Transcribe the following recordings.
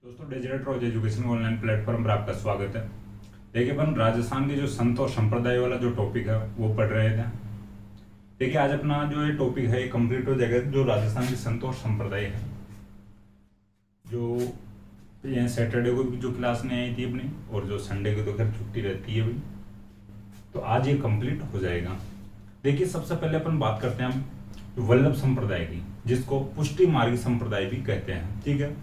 दोस्तों डिजिटल रोज education online platform पर आपका स्वागत है। देखिए अपन राजस्थान के जो संत और संप्रदाय वाला जो टॉपिक है वो पढ़ रहे थे। देखिए आज अपना जो ये टॉपिक है ये कंप्लीट हो जाएगा। जो राजस्थान के संत और संप्रदाय है, जो यहाँ सैटरडे को भी जो क्लास नहीं आई थी अपनी, और जो संडे को तो खैर छुट्टी रहती है अभी, तो आज ये कंप्लीट हो जाएगा। देखिए सबसे पहले अपन बात करते हैं हम वल्लभ संप्रदाय की, जिसको पुष्टि मार्गी संप्रदाय भी कहते हैं। ठीक है,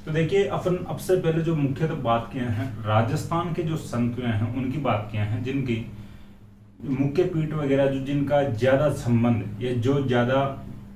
तो देखिए अपन अब से पहले जो मुख्यतः बात किए हैं राजस्थान के जो संत हैं उनकी बात किए हैं, जिनकी मुख्य पीठ वगैरह जो जिनका ज्यादा संबंध या जो ज्यादा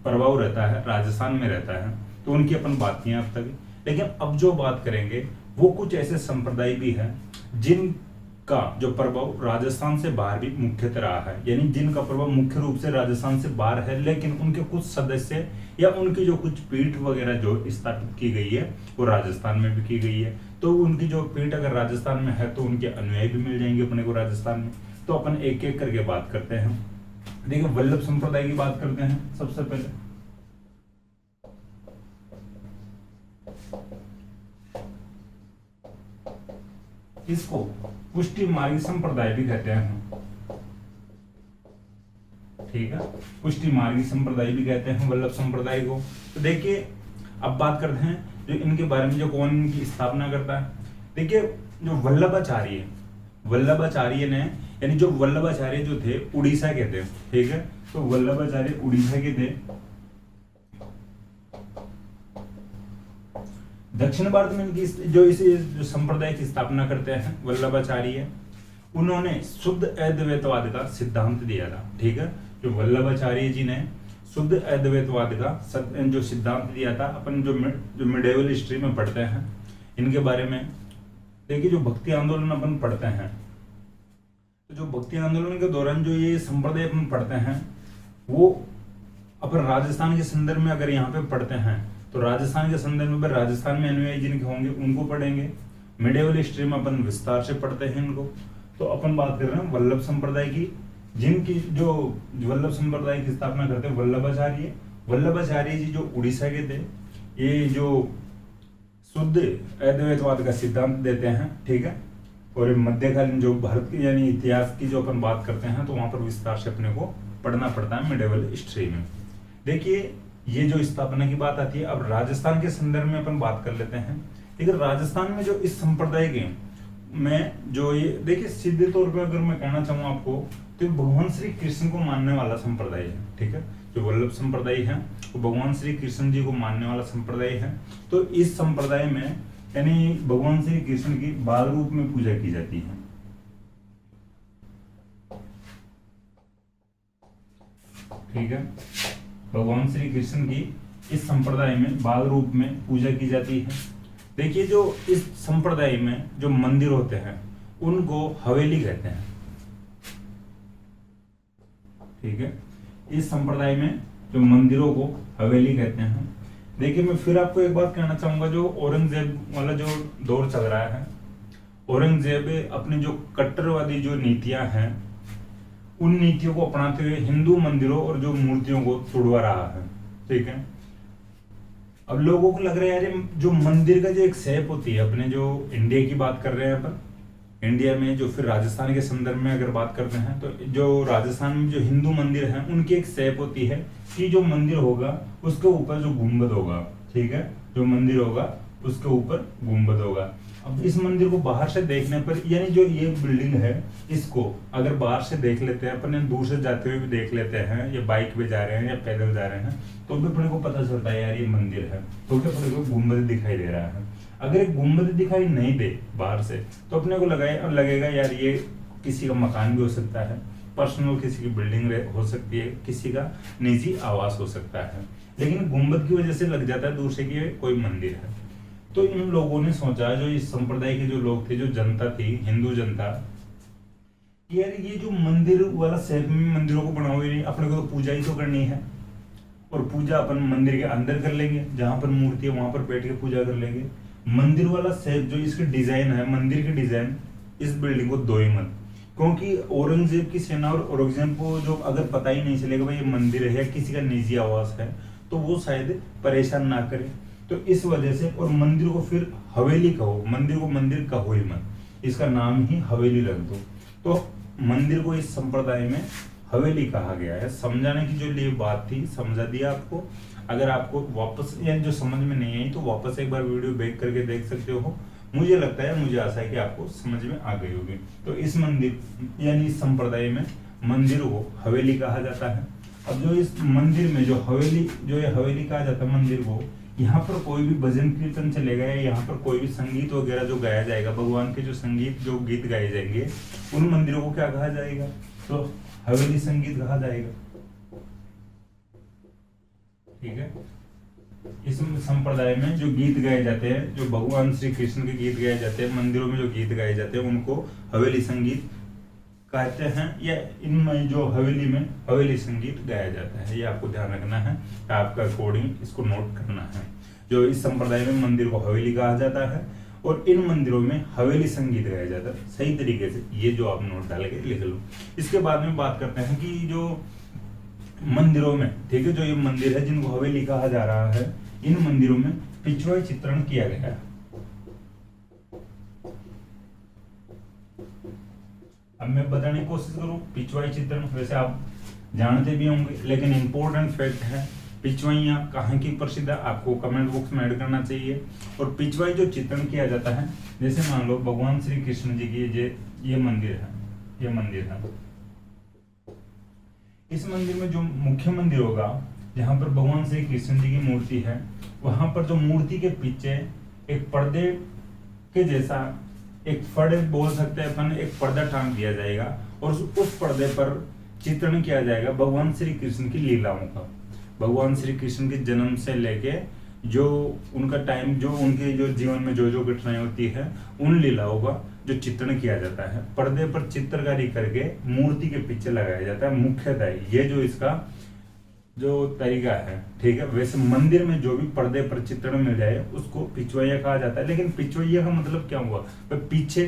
प्रभाव रहता है राजस्थान में रहता है, तो उनकी अपन बात की है अब तक। लेकिन अब जो बात करेंगे वो कुछ ऐसे संप्रदाय भी हैं जिनका जो प्रभाव राजस्थान से बाहर भी मुख्यतः रहा है, यानी जिनका प्रभाव मुख्य रूप से राजस्थान से बाहर है, लेकिन उनके कुछ सदस्य या उनकी जो कुछ पीठ वगैरह जो स्थापित की गई है वो राजस्थान में भी की गई है। तो उनकी जो पीठ अगर राजस्थान में है तो उनके अनुयायी भी मिल जाएंगे अपने को राजस्थान में। तो अपन एक एक करके बात करते हैं। देखिए वल्लभ संप्रदाय की बात करते हैं सबसे पहले। इसको पुष्टि मार्गी संप्रदाय भी कहते हैं। ठीक है, पुष्टि मार्गी संप्रदाय भी कहते हैं वल्लभ संप्रदाय को। तो देखिए अब बात करते हैं जो इनके बारे में, जो कौन इनकी स्थापना करता है। देखिए जो वल्लभाचार्य ने, यानी जो वल्लभाचार्य जो थे उड़ीसा के थे। ठीक है, तो वल्लभाचार्य उड़ीसा के थे। दक्षिण भारत में इनकी जो इस संप्रदाय की स्थापना करते हैं वल्लभाचार्य, उन्होंने शुद्ध अद्वैतवाद का सिद्धांत दिया था। ठीक है, जो वल्लभाचार्य जी ने शुद्ध अद्वैतवाद का जो सिद्धांत दिया था, अपन जो मिडिवल हिस्ट्री में पढ़ते हैं इनके बारे में। देखिए जो भक्ति आंदोलन अपन पढ़ते हैं, तो जो भक्ति आंदोलन के दौरान जो ये संप्रदाय अपन पढ़ते हैं वो अपन राजस्थान के संदर्भ में अगर यहाँ पे पढ़ते हैं तो राजस्थान के संदर्भ में राजस्थान में अनुयायी जिनके होंगे उनको पढ़ेंगे। मिडिवल हिस्ट्री में अपन विस्तार से पढ़ते हैं इनको। तो अपन बात कर रहे हैं वल्लभ संप्रदाय की, जिनकी जो वल्लभ संप्रदाय की स्थापना करते हैं वल्लभाचार्य जी जो उड़ीसा के थे। ये जो शुद्ध अद्वैतवाद का सिद्धांत देते हैं। ठीक है, और मध्यकालीन जो भारत की यानी इतिहास की जो अपन बात करते हैं तो वहां पर विस्तार से अपने को पढ़ना पड़ता है मिडिवल हिस्ट्री में। देखिए ये जो स्थापना की बात आती है, अब राजस्थान के संदर्भ में अपन बात कर लेते हैं। लेकिन राजस्थान में जो इस संप्रदाय के में जो ये देखिए सीधे तौर पे अगर मैं कहना चाहूँ आपको, तो भगवान श्री कृष्ण को मानने वाला संप्रदाय है। ठीक है, जो वल्लभ संप्रदाय है वो भगवान श्री कृष्ण जी को मानने वाला संप्रदाय है। तो इस संप्रदाय में यानी भगवान श्री कृष्ण की बाल रूप में पूजा की जाती है। ठीक है, भगवान श्री कृष्ण की इस संप्रदाय में बाल रूप में पूजा की जाती है। देखिए जो इस संप्रदाय में जो मंदिर होते हैं उनको हवेली कहते हैं। ठीक है, इस संप्रदाय में जो मंदिरों को हवेली कहते हैं। देखिए मैं फिर आपको एक बात कहना चाहूंगा, जो औरंगजेब वाला जो दौर चल रहा है, औरंगजेब अपनी जो कट्टरवादी जो नीतियां हैं उन नीतियों को अपनाते हुए हिंदू मंदिरों और जो मूर्तियों को तोड़वा रहा है। ठीक है, अब लोगों को लग रहा है यार जो मंदिर का जो एक शेप होती है, अपने जो इंडिया की बात कर रहे हैं अपन, इंडिया में जो फिर राजस्थान के संदर्भ में अगर बात करते हैं तो जो राजस्थान में जो हिंदू मंदिर हैं उनकी एक शेप होती है कि जो मंदिर होगा उसके ऊपर जो गुंबद होगा। ठीक है, जो मंदिर होगा उसके ऊपर गुंबद होगा। अब इस मंदिर को बाहर से देखने पर, यानी जो ये बिल्डिंग है इसको अगर बाहर से देख लेते हैं अपन, दूर से जाते हुए भी देख लेते हैं, या बाइक पे जा रहे हैं या पैदल जा रहे हैं, तो भी अपने को पता चलता है यार ये मंदिर है, क्योंकि अपने को गुंबद दिखाई दे रहा है। अगर एक गुंबद दिखाई नहीं दे बाहर से तो अपने को लगेगा यार ये किसी का मकान भी हो सकता है, पर्सनल किसी की बिल्डिंग हो सकती है, किसी का निजी आवास हो सकता है, लेकिन गुंबद की वजह से लग जाता है दूर से कि कोई मंदिर है। तो इन लोगों ने सोचा, जो इस संप्रदाय के जो लोग थे, जो जनता थी, हिंदू जनता, यार ये जो मंदिर वाला शेप में मंदिरों को बनाओगे नहीं, अपने को तो पूजा ही तो करनी है, और पूजा अपन मंदिर के अंदर कर लेंगे, जहां पर मूर्ति है वहां पर बैठ के पूजा कर लेंगे। मंदिर वाला शेप जो इसकी डिजाइन है, मंदिर की डिजाइन, इस बिल्डिंग को दो ही मत, क्योंकि औरंगजेब की सेना और औरंगजेब को जो अगर पता ही नहीं चलेगा भाई ये मंदिर है या किसी का निजी आवास है, तो वो शायद परेशान ना करे। तो इस वजह से, और मंदिर को फिर हवेली कहो, मंदिर को मंदिर कहो ही मत, इसका नाम ही हवेली रख दो। तो मंदिर को इस संप्रदाय में हवेली कहा गया है। समझाने की जो लिए बात थी समझा दिया आपको। अगर आपको वापस यानी जो समझ में नहीं आई तो वापस एक बार वीडियो बैक करके देख सकते हो। मुझे लगता है, मुझे आशा है कि आपको समझ में आ गई होगी। तो इस मंदिर यानी इस संप्रदाय में मंदिर को हवेली कहा जाता है। अब जो इस मंदिर में जो हवेली, जो ये हवेली कहा जाता है मंदिर को, यहाँ पर कोई भी भजन कीर्तन चलेगा या यहाँ पर कोई भी संगीत वगैरह जो गाया जाएगा, भगवान के जो संगीत जो गीत गाए जाएंगे, उन मंदिरों को क्या कहा जाएगा? तो हवेली संगीत कहा जाएगा। ठीक है। इस संप्रदाय में जो गीत गाए जाते हैं, जो भगवान श्री कृष्ण के गीत गाए जाते हैं, मंदिरों में जो गीत गाए जाते हैं, उनको हवेली संगीत कहते हैं, या इनमें जो हवेली में हवेली संगीत गाया जाता है। ये आपको ध्यान रखना है, आपका अकॉर्डिंग इसको नोट करना है। जो इस संप्रदाय में मंदिर को हवेली कहा जाता है और इन मंदिरों में हवेली संगीत गाया जाता है। सही तरीके से ये जो आप नोट डाल के लिख लो। इसके बाद में बात करते हैं कि जो मंदिरों में, ठीक है, जो ये मंदिर है जिनको हवेली कहा जा रहा है, इन मंदिरों में पिछवाई चित्रण किया गया है। अब मैं बताने की कोशिश करूं पिछवाई चित्रण, वैसे आप जानते भी होंगे लेकिन इंपॉर्टेंट फैक्ट है, पिछवाइयां कहाँ की प्रसिद्ध है, आपको कमेंट बॉक्स में ऐड करना चाहिए। और पिछवाई जो चित्रण किया जाता है, जैसे मान लो भगवान श्री कृष्ण जी की ये मंदिर है, ये मंदिर है। इस मंदिर में जो मुख्य मंदिर होगा, जहां पर भगवान श्री कृष्ण जी की मूर्ति है, वहां पर जो मूर्ति के पीछे एक पर्दे के जैसा एक फड़ बोल सकते हैं अपन, एक पर्दा टांग दिया जाएगा और उस पर्दे पर चित्रण किया जाएगा भगवान श्री कृष्ण की लीलाओं का। भगवान श्री कृष्ण के जन्म से लेके जो उनका टाइम, जो उनके जो जीवन में जो जो घटनाएं होती है, उन लीलाओं का जो चित्रण किया जाता है, पर्दे पर चित्रकारी करके मूर्ति के पीछे लगाया जाता है। मुख्यतः ये जो इसका जो तरीका है, ठीक है। वैसे मंदिर में जो भी पर्दे पर चित्रण मिल जाए उसको पिछवैया कहा जाता है। लेकिन पिछवैया का मतलब क्या हुआ? पीछे,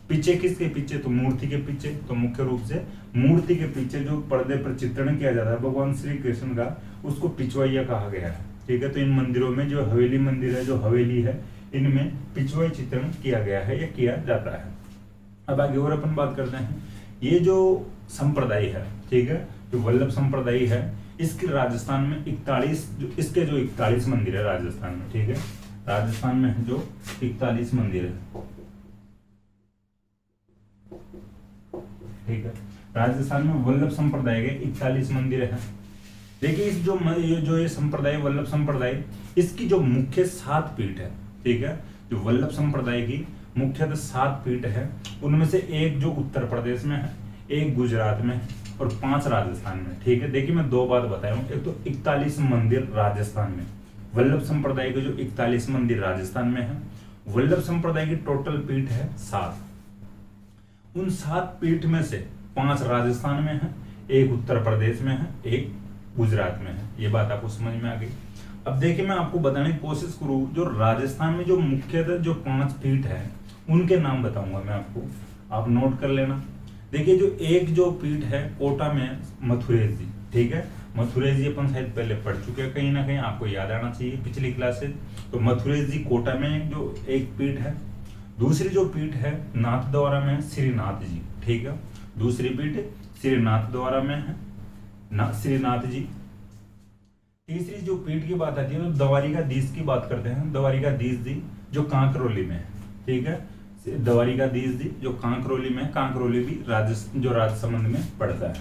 पीछे किसके पीछे? तो मूर्ति के पीछे। तो मुख्य रूप से मूर्ति के पीछे जो पर्दे पर चित्रण किया जाता है भगवान श्री कृष्ण का, उसको पिछवैया कहा गया है। ठीक है। तो इन मंदिरों में जो हवेली मंदिर है, जो हवेली है, इनमें पिछवाई चित्रण किया गया है या किया जाता है। अब आगे और अपन बात करते हैं। ये जो संप्रदाय है, ठीक है, जो वल्लभ संप्रदाय है, इसके राजस्थान में 41 मंदिर है राजस्थान में। ठीक है, राजस्थान में जो 41 मंदिर है, ठीक है, राजस्थान में वल्लभ संप्रदाय के 41 मंदिर है। देखिए इस जो ये संप्रदाय वल्लभ संप्रदाय, इसकी जो मुख्य 7 पीठ है, ठीक है, जो वल्लभ संप्रदाय की मुख्यतः 7 पीठ है, उनमें से एक जो उत्तर प्रदेश में है, एक गुजरात में और 5 राजस्थान में। ठीक है। देखिए मैं 2 बात बताया हूँ, एक तो 41 मंदिर राजस्थान में, वल्लभ संप्रदाय के जो 41 मंदिर राजस्थान में है, वल्लभ संप्रदाय की टोटल पीठ है 7। उन 7 पीठ में से 5 राजस्थान में है, एक उत्तर प्रदेश में है, एक गुजरात में है। ये बात आपको समझ में आ गई। अब देखिए मैं आपको बताने की कोशिश करूं, जो राजस्थान में जो मुख्यतः जो 5 पीठ है उनके नाम बताऊंगा मैं आपको, आप नोट कर लेना। देखिए जो एक जो पीठ है कोटा में मथुरेश जी, ठीक है, मथुरेश जी अपन शायद पहले पढ़ चुके हैं, कहीं ना कहीं आपको याद आना चाहिए पिछली क्लासेज। तो मथुरेश जी कोटा में जो एक पीठ है। दूसरी जो पीठ है नाथद्वारा में श्रीनाथ जी, ठीक है, दूसरी पीठ श्रीनाथ द्वारा में है श्रीनाथ जी। तीसरी जो पीठ की बात आती है तो द्वारिकाधीश की बात करते हैं, द्वारिकाधीश जी जो कांकरोली में है, ठीक है, द्वारिकाधीश जी जो कांकरोली में, कांकरोली भी जो राजसमंद में पड़ता है।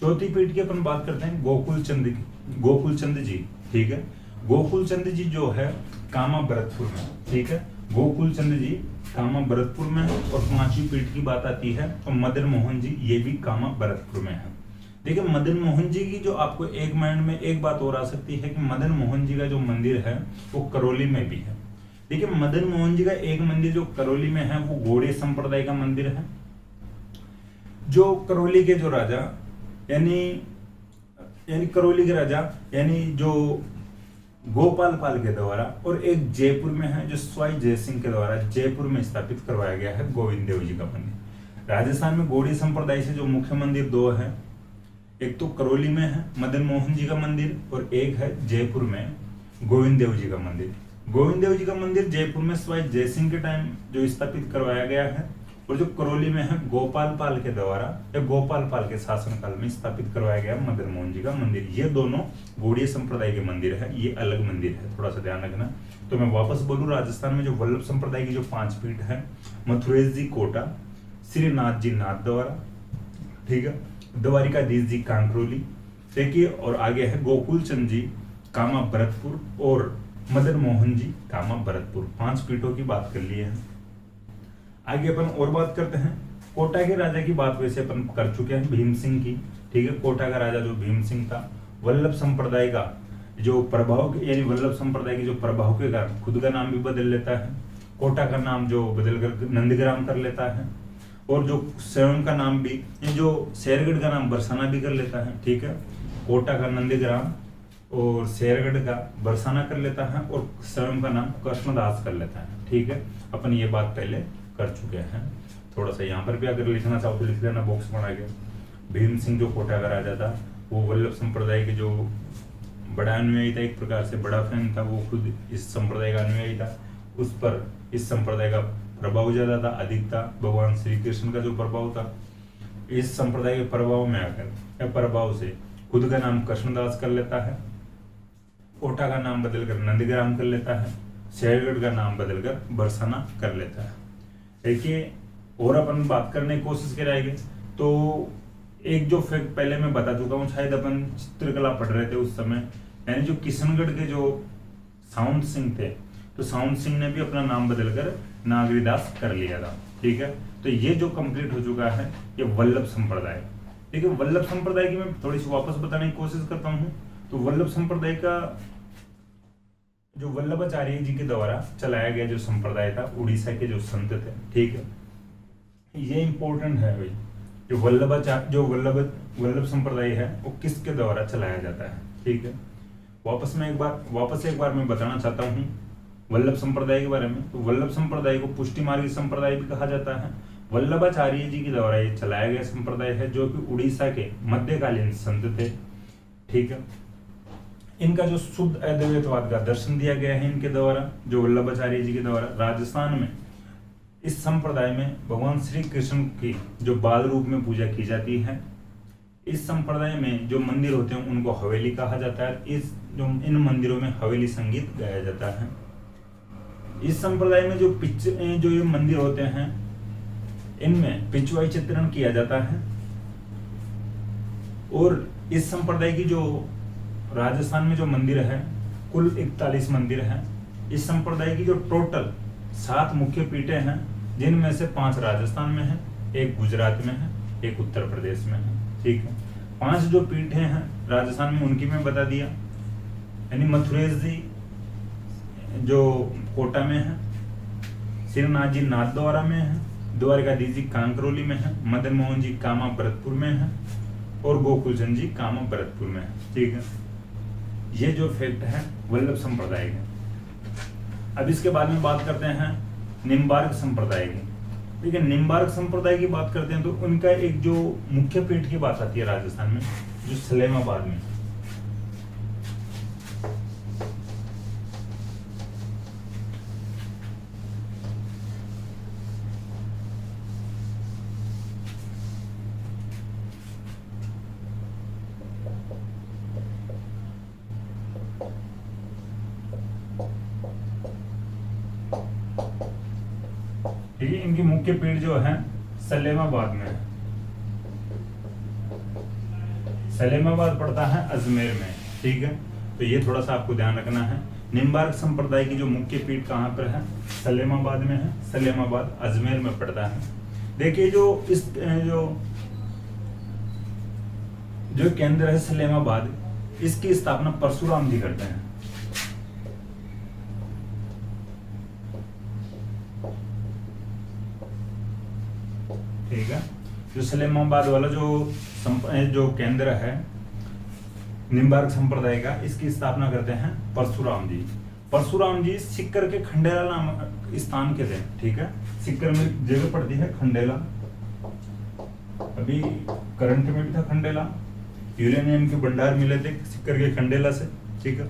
चौथी पीठ की अपन बात करते हैं गोकुलचंद जी, ठीक है, गोकुलचंद जी जो है कामा भरतपुर में, ठीक है, गोकुलचंद जी कामा भरतपुर में है। और 5वीं पीठ की बात आती है तो मदन मोहन जी, ये भी कामा भरतपुर में है। देखिए मदन मोहन जी की जो आपको एक माइंड में एक बात और आ सकती है कि मदन मोहन जी का जो मंदिर है वो करौली में भी है। देखिए मदन मोहन जी का एक मंदिर जो करौली में है वो गौड़ीय संप्रदाय का मंदिर है। जो करौली के जो राजा यानी करौली के राजा यानी जो गोपाल पाल के द्वारा, और एक जयपुर में है जो स्वाई जयसिंह के द्वारा जयपुर में स्थापित करवाया गया है गोविंद देव जी का मंदिर। राजस्थान में गौड़ीय संप्रदाय से जो मुख्य मंदिर 2 है, एक तो करौली में है मदन मोहन जी का मंदिर और एक है जयपुर में गोविंद देव जी का मंदिर। गोविंद देव जी का मंदिर जयपुर में सवाई जयसिंह के टाइम जो स्थापित करवाया गया है, और जो करौली में है गोपाल पाल के द्वारा या गोपाल पाल के शासनकाल में स्थापित करवाया गया मदन मोहन जी का मंदिर। ये दोनों गौड़ीय संप्रदाय के मंदिर है, ये अलग मंदिर है, थोड़ा सा ध्यान रखना। तो मैं वापस बोलूं, राजस्थान में जो वल्लभ संप्रदाय की जो 5 पीठ है, मथुरेश जी कोटा, श्रीनाथ जी नाथ द्वारा, ठीक है, द्वारिकाधीश जी कांकरोली, देखिए, और आगे है गोकुल चंद जी कामा भरतपुर और मदन मोहन जी कामा भरतपुर। 5 पीठों की बात कर लिए हैं। आगे अपन और बात करते हैं। कोटा के राजा की बात वैसे अपन कर चुके हैं, भीम सिंह की, ठीक है। कोटा का राजा जो भीम सिंह था, वल्लभ संप्रदाय का जो प्रभाव, यानी वल्लभ संप्रदाय के जो प्रभाव के कारण खुद का नाम भी बदल लेता है, कोटा का नाम जो बदलकर नंदग्राम कर लेता है, और जो स्वयं का नाम भी, जो शेरगढ़ का नाम बरसाना भी कर लेता है, ठीक है। कोटा का नंदग्राम और शेरगढ़ का बरसाना कर लेता है, और स्वयं का नाम कृष्णदास कर लेता है, ठीक है। अपन ये बात पहले कर चुके हैं। थोड़ा सा यहाँ पर भी अगर लिखना चाहो तो लिख लेना, बॉक्स बना के। भीम सिंह जो कोटा का राजा था, वो वल्लभ संप्रदाय के जो बड़ा अनुयायी था, एक प्रकार से बड़ा फैन था, वो खुद इस संप्रदाय का अनुयायी था। उस पर इस संप्रदाय का प्रभाव ज्यादा था, अधिक था। भगवान श्री कृष्ण का जो प्रभाव था, इस संप्रदाय के प्रभाव में आकर या प्रभाव से खुद का नाम कृष्णदास कर लेता है, कोटा का नाम बदलकर नंदग्राम कर लेता है, शेरगढ़ का नाम बदलकर बरसाना कर लेता है। देखिए, और अपन बात करने की कोशिश करेंगे तो एक जो फैक्ट पहले मैं बता चुका हूँ, शायद अपन चित्रकला पढ़ रहे थे उस समय, यानी जो किशनगढ़ के जो साउंड सिंह थे, तो साउंड सिंह ने भी अपना नाम बदलकर नागरीदास कर लिया था, ठीक है। तो ये जो कंप्लीट हो चुका है, ये वल्लभ संप्रदाय, ठीक है। वल्लभ संप्रदाय की मैं थोड़ी सी वापस बताने की कोशिश करता हूँ। तो वल्लभ संप्रदाय का जो वल्लभाचार्य जी के द्वारा चलाया गया जो संप्रदाय था, उड़ीसा के जो संत थे, ठीक है, ये इंपॉर्टेंट है भाई। जो वल्लभ संप्रदाय है, वो किसके द्वारा चलाया जाता है, ठीक है। वापस एक बार मैं बताना चाहता हूँ वल्लभ संप्रदाय के बारे में। तो वल्लभ संप्रदाय को पुष्टि मार्गी संप्रदाय भी कहा जाता है। वल्लभाचार्य जी के द्वारा ये चलाया गया संप्रदाय है, जो कि उड़ीसा के मध्यकालीन संत थे, ठीक है। इनका जो शुद्ध अद्वैतवाद का दर्शन दिया गया है इनके द्वारा, जो वल्लभाचार्य जी के द्वारा। राजस्थान में इस संप्रदाय में भगवान श्री कृष्ण की जो बाल रूप में पूजा की जाती है। इस संप्रदाय में जो मंदिर होते हैं उनको हवेली कहा जाता है। इन मंदिरों में हवेली संगीत गाया जाता है। इस संप्रदाय में जो ये मंदिर होते हैं, इनमें पिछवाई चित्रण किया जाता है। और इस संप्रदाय की जो राजस्थान में जो मंदिर है, कुल 41 मंदिर हैं। इस संप्रदाय की जो टोटल 7 मुख्य पीठें हैं, जिनमें से 5 राजस्थान में है, 1 गुजरात में है, 1 उत्तर प्रदेश में है, ठीक है। 5 जो पीठें हैं राजस्थान में, उनकी मैं बता दिया, यानी मथुरेश जी जो कोटा में है, श्रीनाथ जी नाथद्वारा में है, द्वारिकाधीश जी कांकरोली में है, मदन मोहन जी कामा भरतपुर में है, और गोकुल चंद जी कामा भरतपुर में है, ठीक है। ये जो फैक्ट है वल्लभ संप्रदाय के। अब इसके बाद में बात करते हैं निम्बार्क संप्रदाय की, ठीक है। निम्बार्क संप्रदाय की बात करते हैं तो उनका एक जो मुख्य पीठ की बात आती है राजस्थान में, जो सलेमाबाद में। ठीक है, इनकी मुख्य पीठ जो है सलेमाबाद में है। सलेमाबाद पड़ता है अजमेर में, ठीक है। तो ये थोड़ा सा आपको ध्यान रखना है। निम्बार्क संप्रदाय की जो मुख्य पीठ कहाँ पर है, सलेमाबाद में है। सलेमाबाद अजमेर में पड़ता है। देखिए, जो केंद्र है सलेमाबाद, इसकी स्थापना परशुराम जी करते हैं। ठीक है, जो सलेमाबाद वाला जो केंद्र है निम्बार्क संप्रदाय का, इसकी स्थापना करते हैं परशुराम जी। परशुराम जी सिक्कर के खंडेला नाम स्थान के थे, ठीक है। सिक्कर में जगह पड़ती है खंडेला, अभी करंट में भी था खंडेला, यूरेनियम के भंडार मिले थे सिक्कर के खंडेला से, ठीक है।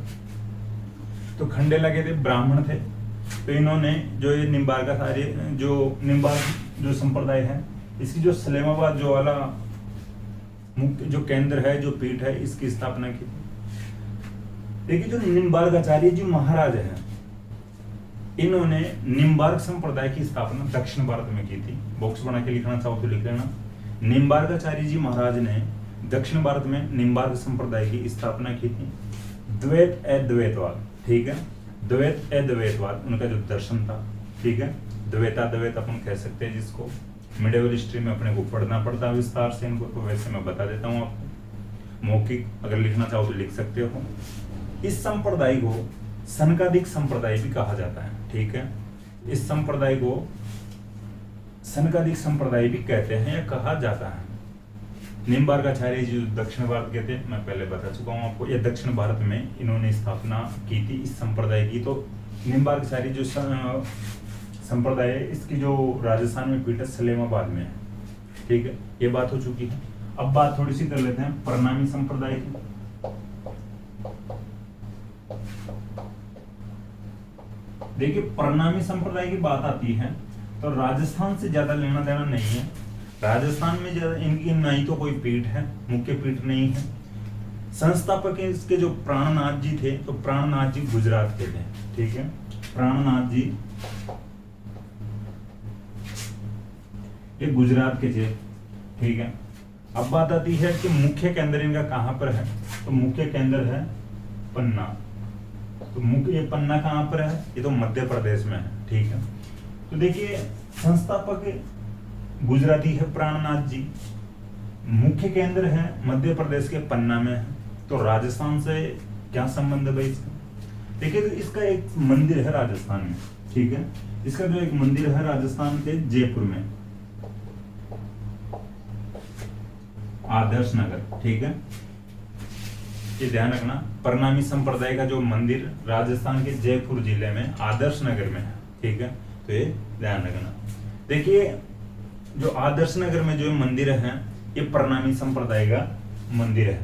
तो खंडे लगे थे, ब्राह्मण थे, तो इन्होंने जो ये निम्बार्क जो संप्रदाय है, इसकी जो सलेमाबाद जो वाला मुख्य जो केंद्र है, जो पीठ है, इसकी स्थापना की थी। देखिए जो निम्बार्काचार्य जी महाराज हैं, इन्होंने निम्बार्क संप्रदाय की स्थापना दक्षिण भारत में की थी। बॉक्स बना के लिखना चाहो तो लिख लेना। निम्बार्काचार्य जी महाराज ने दक्षिण भारत में निम्बार्क संप्रदाय की स्थापना की थी। द्वैत अद्वैतवाद, ठीक है, द्वैत अद्वैतवाद उनका जो दर्शन था, ठीक है, द्वैताद्वैत अपन कह सकते हैं जिसको। मिडिवल हिस्ट्री में अपने को पढ़ना पड़ता है विस्तार से इनको, तो वैसे मैं बता देता हूँ आपको। मौखिक अगर लिखना चाहो तो लिख सकते हो। इस संप्रदाय को सनकादिक संप्रदाय भी कहा जाता है, ठीक है। इस संप्रदाय को सनकादिक संप्रदाय भी कहते हैं या कहा जाता है। निम्बार्काचार्य जी दक्षिण भारत के थे, मैं पहले बता चुका हूँ आपको। ये दक्षिण भारत में इन्होंने स्थापना की थी इस संप्रदाय की। तो निम्बार्काचार्य जो संप्रदाय है, इसकी जो राजस्थान में पीठ है सलेमाबाद में है, ठीक है। ये बात हो चुकी है। अब बात थोड़ी सी कर लेते हैं प्रणामी संप्रदाय की। देखिए प्रणामी संप्रदाय की बात आती है तो राजस्थान से ज्यादा लेना देना नहीं है। राजस्थान में ज्यादा इनकी नहीं तो कोई पीठ है, मुख्य पीठ नहीं है। संस्थापक इसके जो प्राणनाथ जी थे, तो प्राणनाथ जी गुजरात के थे, ठीक है। प्राणनाथ जी ये गुजरात के थे, ठीक है। अब बात आती है कि मुख्य केंद्र इनका कहां पर है, तो मुख्य केंद्र है पन्ना। तो मुख्य ये पन्ना कहां पर है, ये तो मध्य प्रदेश में है, ठीक है। तो देखिए संस्थापक गुजराती है प्राणनाथ जी, मुख्य केंद्र है मध्य प्रदेश के पन्ना में है। तो राजस्थान से क्या संबंध है भाई इसका? देखिए तो इसका एक मंदिर है राजस्थान में, ठीक है। इसका जो एक मंदिर है राजस्थान के जयपुर में, आदर्श नगर, ठीक है। ये ध्यान रखना, प्रणामी संप्रदाय का जो मंदिर राजस्थान के जयपुर जिले में आदर्श नगर में है, ठीक है। तो ये ध्यान रखना। देखिए जो आदर्श नगर में जो मंदिर है, ये प्रणामी संप्रदाय का मंदिर है,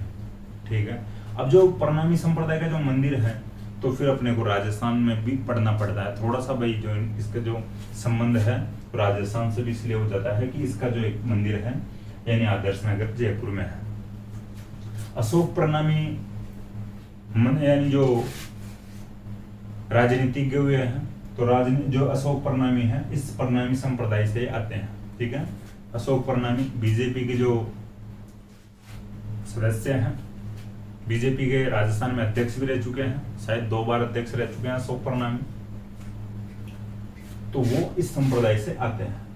ठीक है। अब जो प्रणामी संप्रदाय का जो मंदिर है, तो फिर अपने को राजस्थान में भी पढ़ना पड़ता है थोड़ा सा भाई। जो इसका जो संबंध है राजस्थान से भी इसलिए हो जाता है कि इसका जो एक मंदिर है यानी आदर्श नगर जयपुर में है। अशोक प्रणामी यानी जो राजनीतिज्ञ हुए हैं, तो जो अशोक प्रणामी है इस प्रणामी संप्रदाय से आते हैं, ठीक है। अशोक प्रणामी बीजेपी के जो सदस्य हैं, बीजेपी के राजस्थान में अध्यक्ष भी रह चुके हैं, शायद 2 बार अध्यक्ष रह चुके हैं अशोक प्रणामी। तो वो इस संप्रदाय से आते हैं।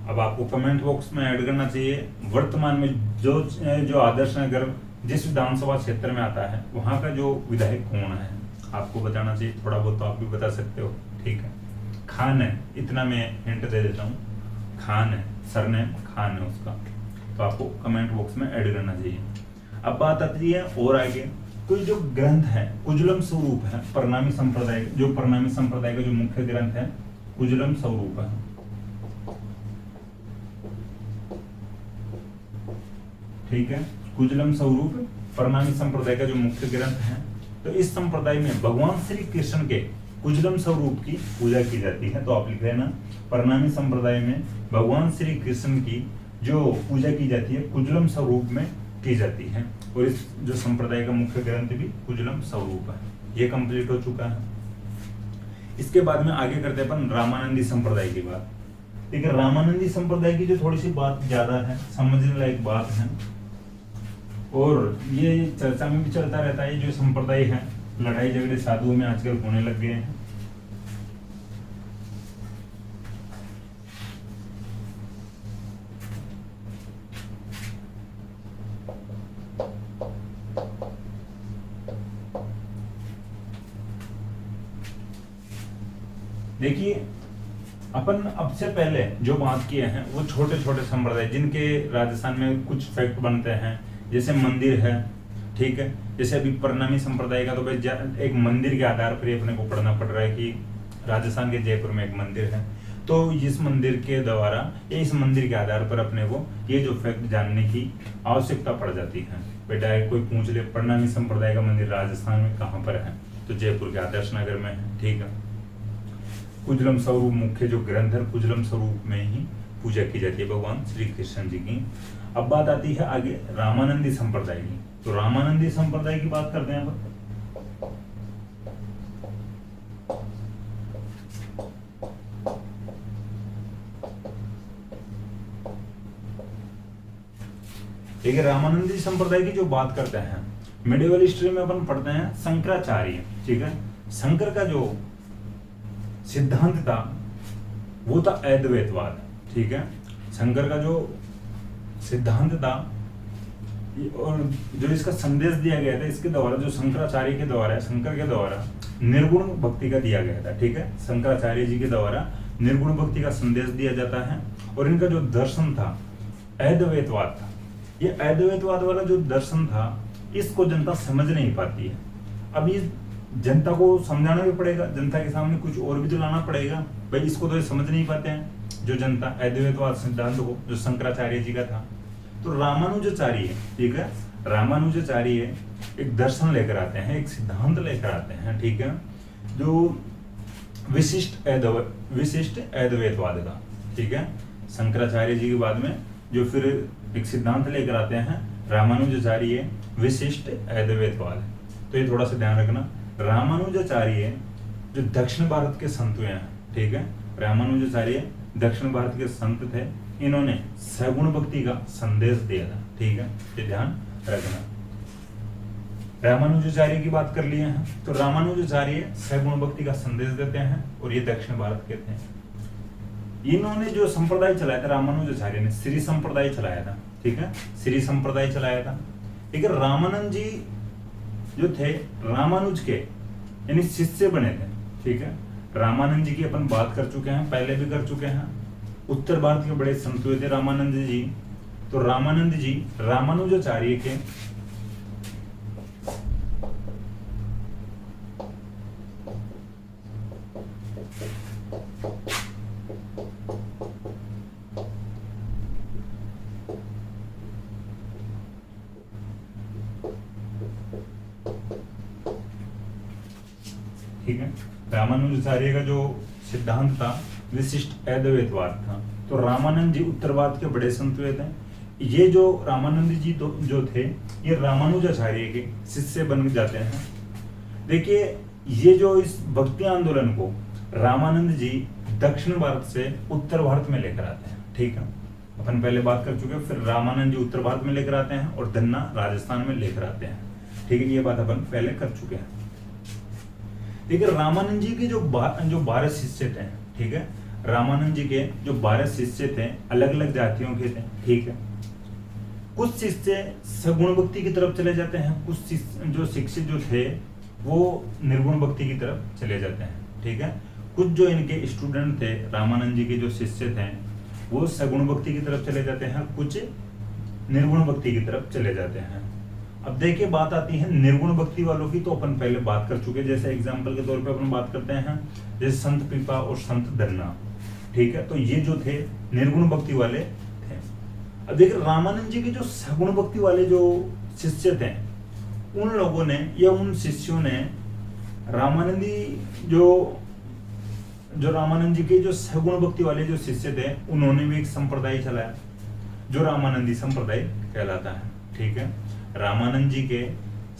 अब आपको कमेंट बॉक्स में ऐड करना चाहिए वर्तमान में जो आदर्श नगर जिस विधानसभा क्षेत्र में आता है वहां का जो विधायक कौन है, आपको बताना चाहिए। थोड़ा बहुत तो आप भी बता सकते हो, ठीक है। खान है, इतना मैं हिंट दे देता हूँ, खान है, सरनेम खान है उसका। तो आपको कमेंट बॉक्स में ऐड करना चाहिए। अब बात आती है और आगे, कोई जो ग्रंथ है कुजलम स्वरूप है प्रणामी संप्रदाय, जो प्रणामी संप्रदाय का जो मुख्य ग्रंथ है कुजलम स्वरूप है, ठीक है। कुजलम स्वरूप प्रणामी संप्रदाय का जो मुख्य ग्रंथ है। तो इस संप्रदाय में भगवान श्री कृष्ण के कुजलम स्वरूप की पूजा की जाती है। तो आप लिख रहे हैं ना, प्रणामी संप्रदाय में भगवान श्री कृष्ण की जो पूजा की जाती है कुजलम स्वरूप में की जाती है। और इस जो संप्रदाय का मुख्य ग्रंथ भी कुजलम स्वरूप है। ये कंप्लीट हो चुका है। इसके बाद में आगे करते हैं अपन रामानंदी संप्रदाय की बात। ठीक है, रामानंदी संप्रदाय की जो थोड़ी सी बात ज्यादा है, समझने लायक बात है, और ये चर्चा में भी चलता रहता है। जो संप्रदाय है लड़ाई झगड़े साधुओं में आजकल होने लग गए हैं। देखिए अपन अब से पहले जो बात किए हैं वो छोटे छोटे संप्रदाय जिनके राजस्थान में कुछ फैक्ट बनते हैं, जैसे मंदिर है, ठीक है। जैसे अभी प्रणामी संप्रदाय का तो भाई एक मंदिर के आधार पर ही अपने को पढ़ना पड़ रहा है कि राजस्थान के जयपुर में एक मंदिर है। तो इस मंदिर के द्वारा या इस मंदिर के आधार पर अपने को ये जो फैक्ट जानने की आवश्यकता पड़ जाती है। बेटा कोई पूछ ले प्रणामी संप्रदाय का मंदिर राजस्थान में कहाँ पर है, तो जयपुर के आदर्श नगर में है। ठीक है, कुजलम स्वरूप मुख्य जो ग्रंथ है कुजलम स्वरूप में ही पूजा की जाती है भगवान श्री कृष्ण जी की। अब बात आती है आगे रामानंदी संप्रदाय की। तो रामानंदी संप्रदाय की बात करते हैं अब। ठीक है, रामानंदी संप्रदाय की जो बात करते हैं, मिडिवल हिस्ट्री में अपन पढ़ते हैं शंकराचार्य। ठीक है, शंकर का जो सिद्धांत था वो था अद्वैतवाद। ठीक है, शंकर का जो सिद्धांत था और जो इसका संदेश दिया गया था, इसके द्वारा जो शंकराचार्य के द्वारा, शंकर के द्वारा निर्गुण भक्ति का दिया गया था। ठीक है, शंकराचार्य जी के द्वारा निर्गुण भक्ति का संदेश दिया जाता है और इनका जो दर्शन था अद्वैतवाद था। ये अद्वैतवाद वाला जो दर्शन था इसको जनता समझ नहीं पाती है। अब इस जनता को समझाना भी पड़ेगा, जनता के सामने कुछ और भी तो लाना पड़ेगा। भाई इसको तो ये समझ नहीं पाते हैं जो जनता, अद्वैतवाद सिद्धांत को जो शंकराचार्य जी का था। तो रामानुजाचार्य, ठीक है, रामानुजाचार्य एक दर्शन लेकर आते हैं, एक सिद्धांत लेकर आते हैं। ठीक है, जो विशिष्ट अद्वैतवाद का। ठीक है, शंकराचार्य जी के बाद में जो फिर एक सिद्धांत लेकर आते हैं रामानुजाचार्य विशिष्ट अद्वैतवाद। तो ये थोड़ा सा ध्यान रखना, रामानुजाचार्य जो दक्षिण भारत के संत हुए हैं। ठीक है, रामानुजाचार्य दक्षिण भारत के संत थे, इन्होंने सगुण भक्ति का संदेश दिया था। ठीक है, ये ध्यान रखना। रामानुजाचार्य की बात कर लिए हैं, तो रामानुजाचार्य सगुण भक्ति का संदेश देते हैं और ये दक्षिण भारत के थे। इन्होंने जो संप्रदाय चलाया था, रामानुजाचार्य ने श्री संप्रदाय चलाया था। ठीक है, श्री संप्रदाय चलाया था। ठीक है, रामानंद जी जो थे रामानुज के यानी शिष्य बने थे। ठीक है, रामानंद जी की अपन बात कर चुके हैं, पहले भी कर चुके हैं। उत्तर भारत के बड़े संत हुए थे रामानंद जी। तो रामानंद जी रामानुजाचार्य के ठीक है, रामानुजाचार्य का जो सिद्धांत था विशिष्ट अद्वैतवाद था। तो रामानंद जी उत्तर भारत के बड़े संत हुए थे। ये जो रामानंद जी जो थे ये रामानुजाचार्य के शिष्य बन जाते हैं। देखिए, ये जो इस भक्ति आंदोलन को रामानंद जी दक्षिण भारत से उत्तर भारत में लेकर आते हैं। ठीक है, अपन पहले बात कर चुके हैं। फिर रामानंद जी उत्तर भारत में लेकर आते हैं और धन्ना राजस्थान में लेकर आते हैं। ठीक है, ये बात अपन पहले कर चुके हैं। ठीक है, रामानंद जी के जो 12 शिष्य थे। ठीक है, रामानंद जी के जो 12 शिष्य थे अलग अलग जातियों के थे। ठीक है, कुछ शिष्य सगुण भक्ति की तरफ चले जाते हैं, कुछ जो शिक्षित जो थे वो निर्गुण भक्ति की तरफ चले जाते हैं। ठीक है, कुछ जो इनके स्टूडेंट थे रामानंद जी के जो शिष्य थे वो सगुण भक्ति की तरफ चले जाते हैं, कुछ निर्गुण भक्ति की तरफ चले जाते हैं। अब देखिए बात आती है निर्गुण भक्ति वालों की, तो अपन पहले बात कर चुके। जैसे एग्जाम्पल के तौर पे अपन बात करते हैं जैसे संत पीपा और संत धन्ना। ठीक है, तो ये जो थे निर्गुण भक्ति वाले थे। अब देखिए रामानंद जी के जो सगुण भक्ति वाले जो शिष्य थे उन लोगों ने या उन शिष्यों ने रामानंदी जो रामानंद जी के जो सगुण भक्ति वाले जो शिष्य थे उन्होंने भी एक संप्रदाय चलाया जो रामानंदी संप्रदाय कहलाता है। ठीक है, रामानंद जी के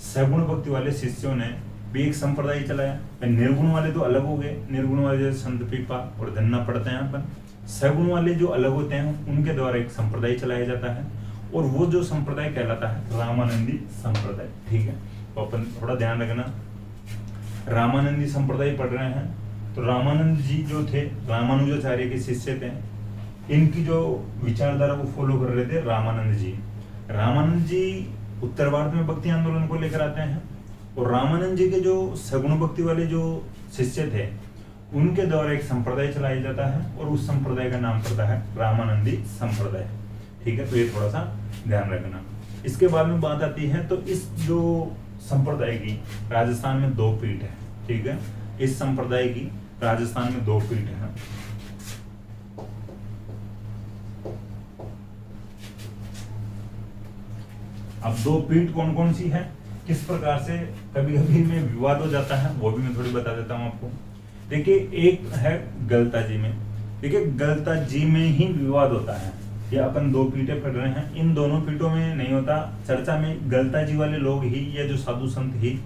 सगुण भक्ति वाले शिष्यों ने भी एक संप्रदाय चलाया। निर्गुण वाले तो अलग हो गए, निर्गुण वाले जैसे संत पीपा और धन्ना पढ़ते हैं अपन। सगुण वाले जो अलग होते हैं उनके द्वारा एक संप्रदाय चलाया जाता है और वो जो संप्रदाय कहलाता है रामानंदी संप्रदाय। ठीक है, तो अपन थोड़ा ध्यान रखना, रामानंदी संप्रदाय पढ़ रहे हैं तो रामानंद जी जो थे रामानुजाचार्य के शिष्य थे। इनकी जो विचारधारा को फॉलो कर रहे थे रामानंद जी। रामानंद जी उत्तर भारत में भक्ति आंदोलन को लेकर आते हैं और रामानंद जी के जो सगुण भक्ति वाले जो शिष्य थे उनके द्वारा एक संप्रदाय चलाया जाता है और उस संप्रदाय का नाम पड़ता है रामानंदी संप्रदाय। ठीक है, तो ये थोड़ा सा ध्यान रखना। इसके बाद में बात आती है तो इस जो संप्रदाय की राजस्थान में 2 पीठ है। ठीक है, इस संप्रदाय की राजस्थान में 2 पीठ है। अब दो पीठ कौन कौन सी है, किस प्रकार से कभी कभी में विवाद हो जाता है, वो भी मैं थोड़ी बता देता हूँ आपको। देखिए एक है गलता जी में, देखिए गलता जी में ही विवाद होता है। ये अपन दो पीठें पढ़ रहे हैं, इन दोनों पीठों में नहीं होता, चर्चा में गलता जी वाले लोग ही या जो साधु संत ही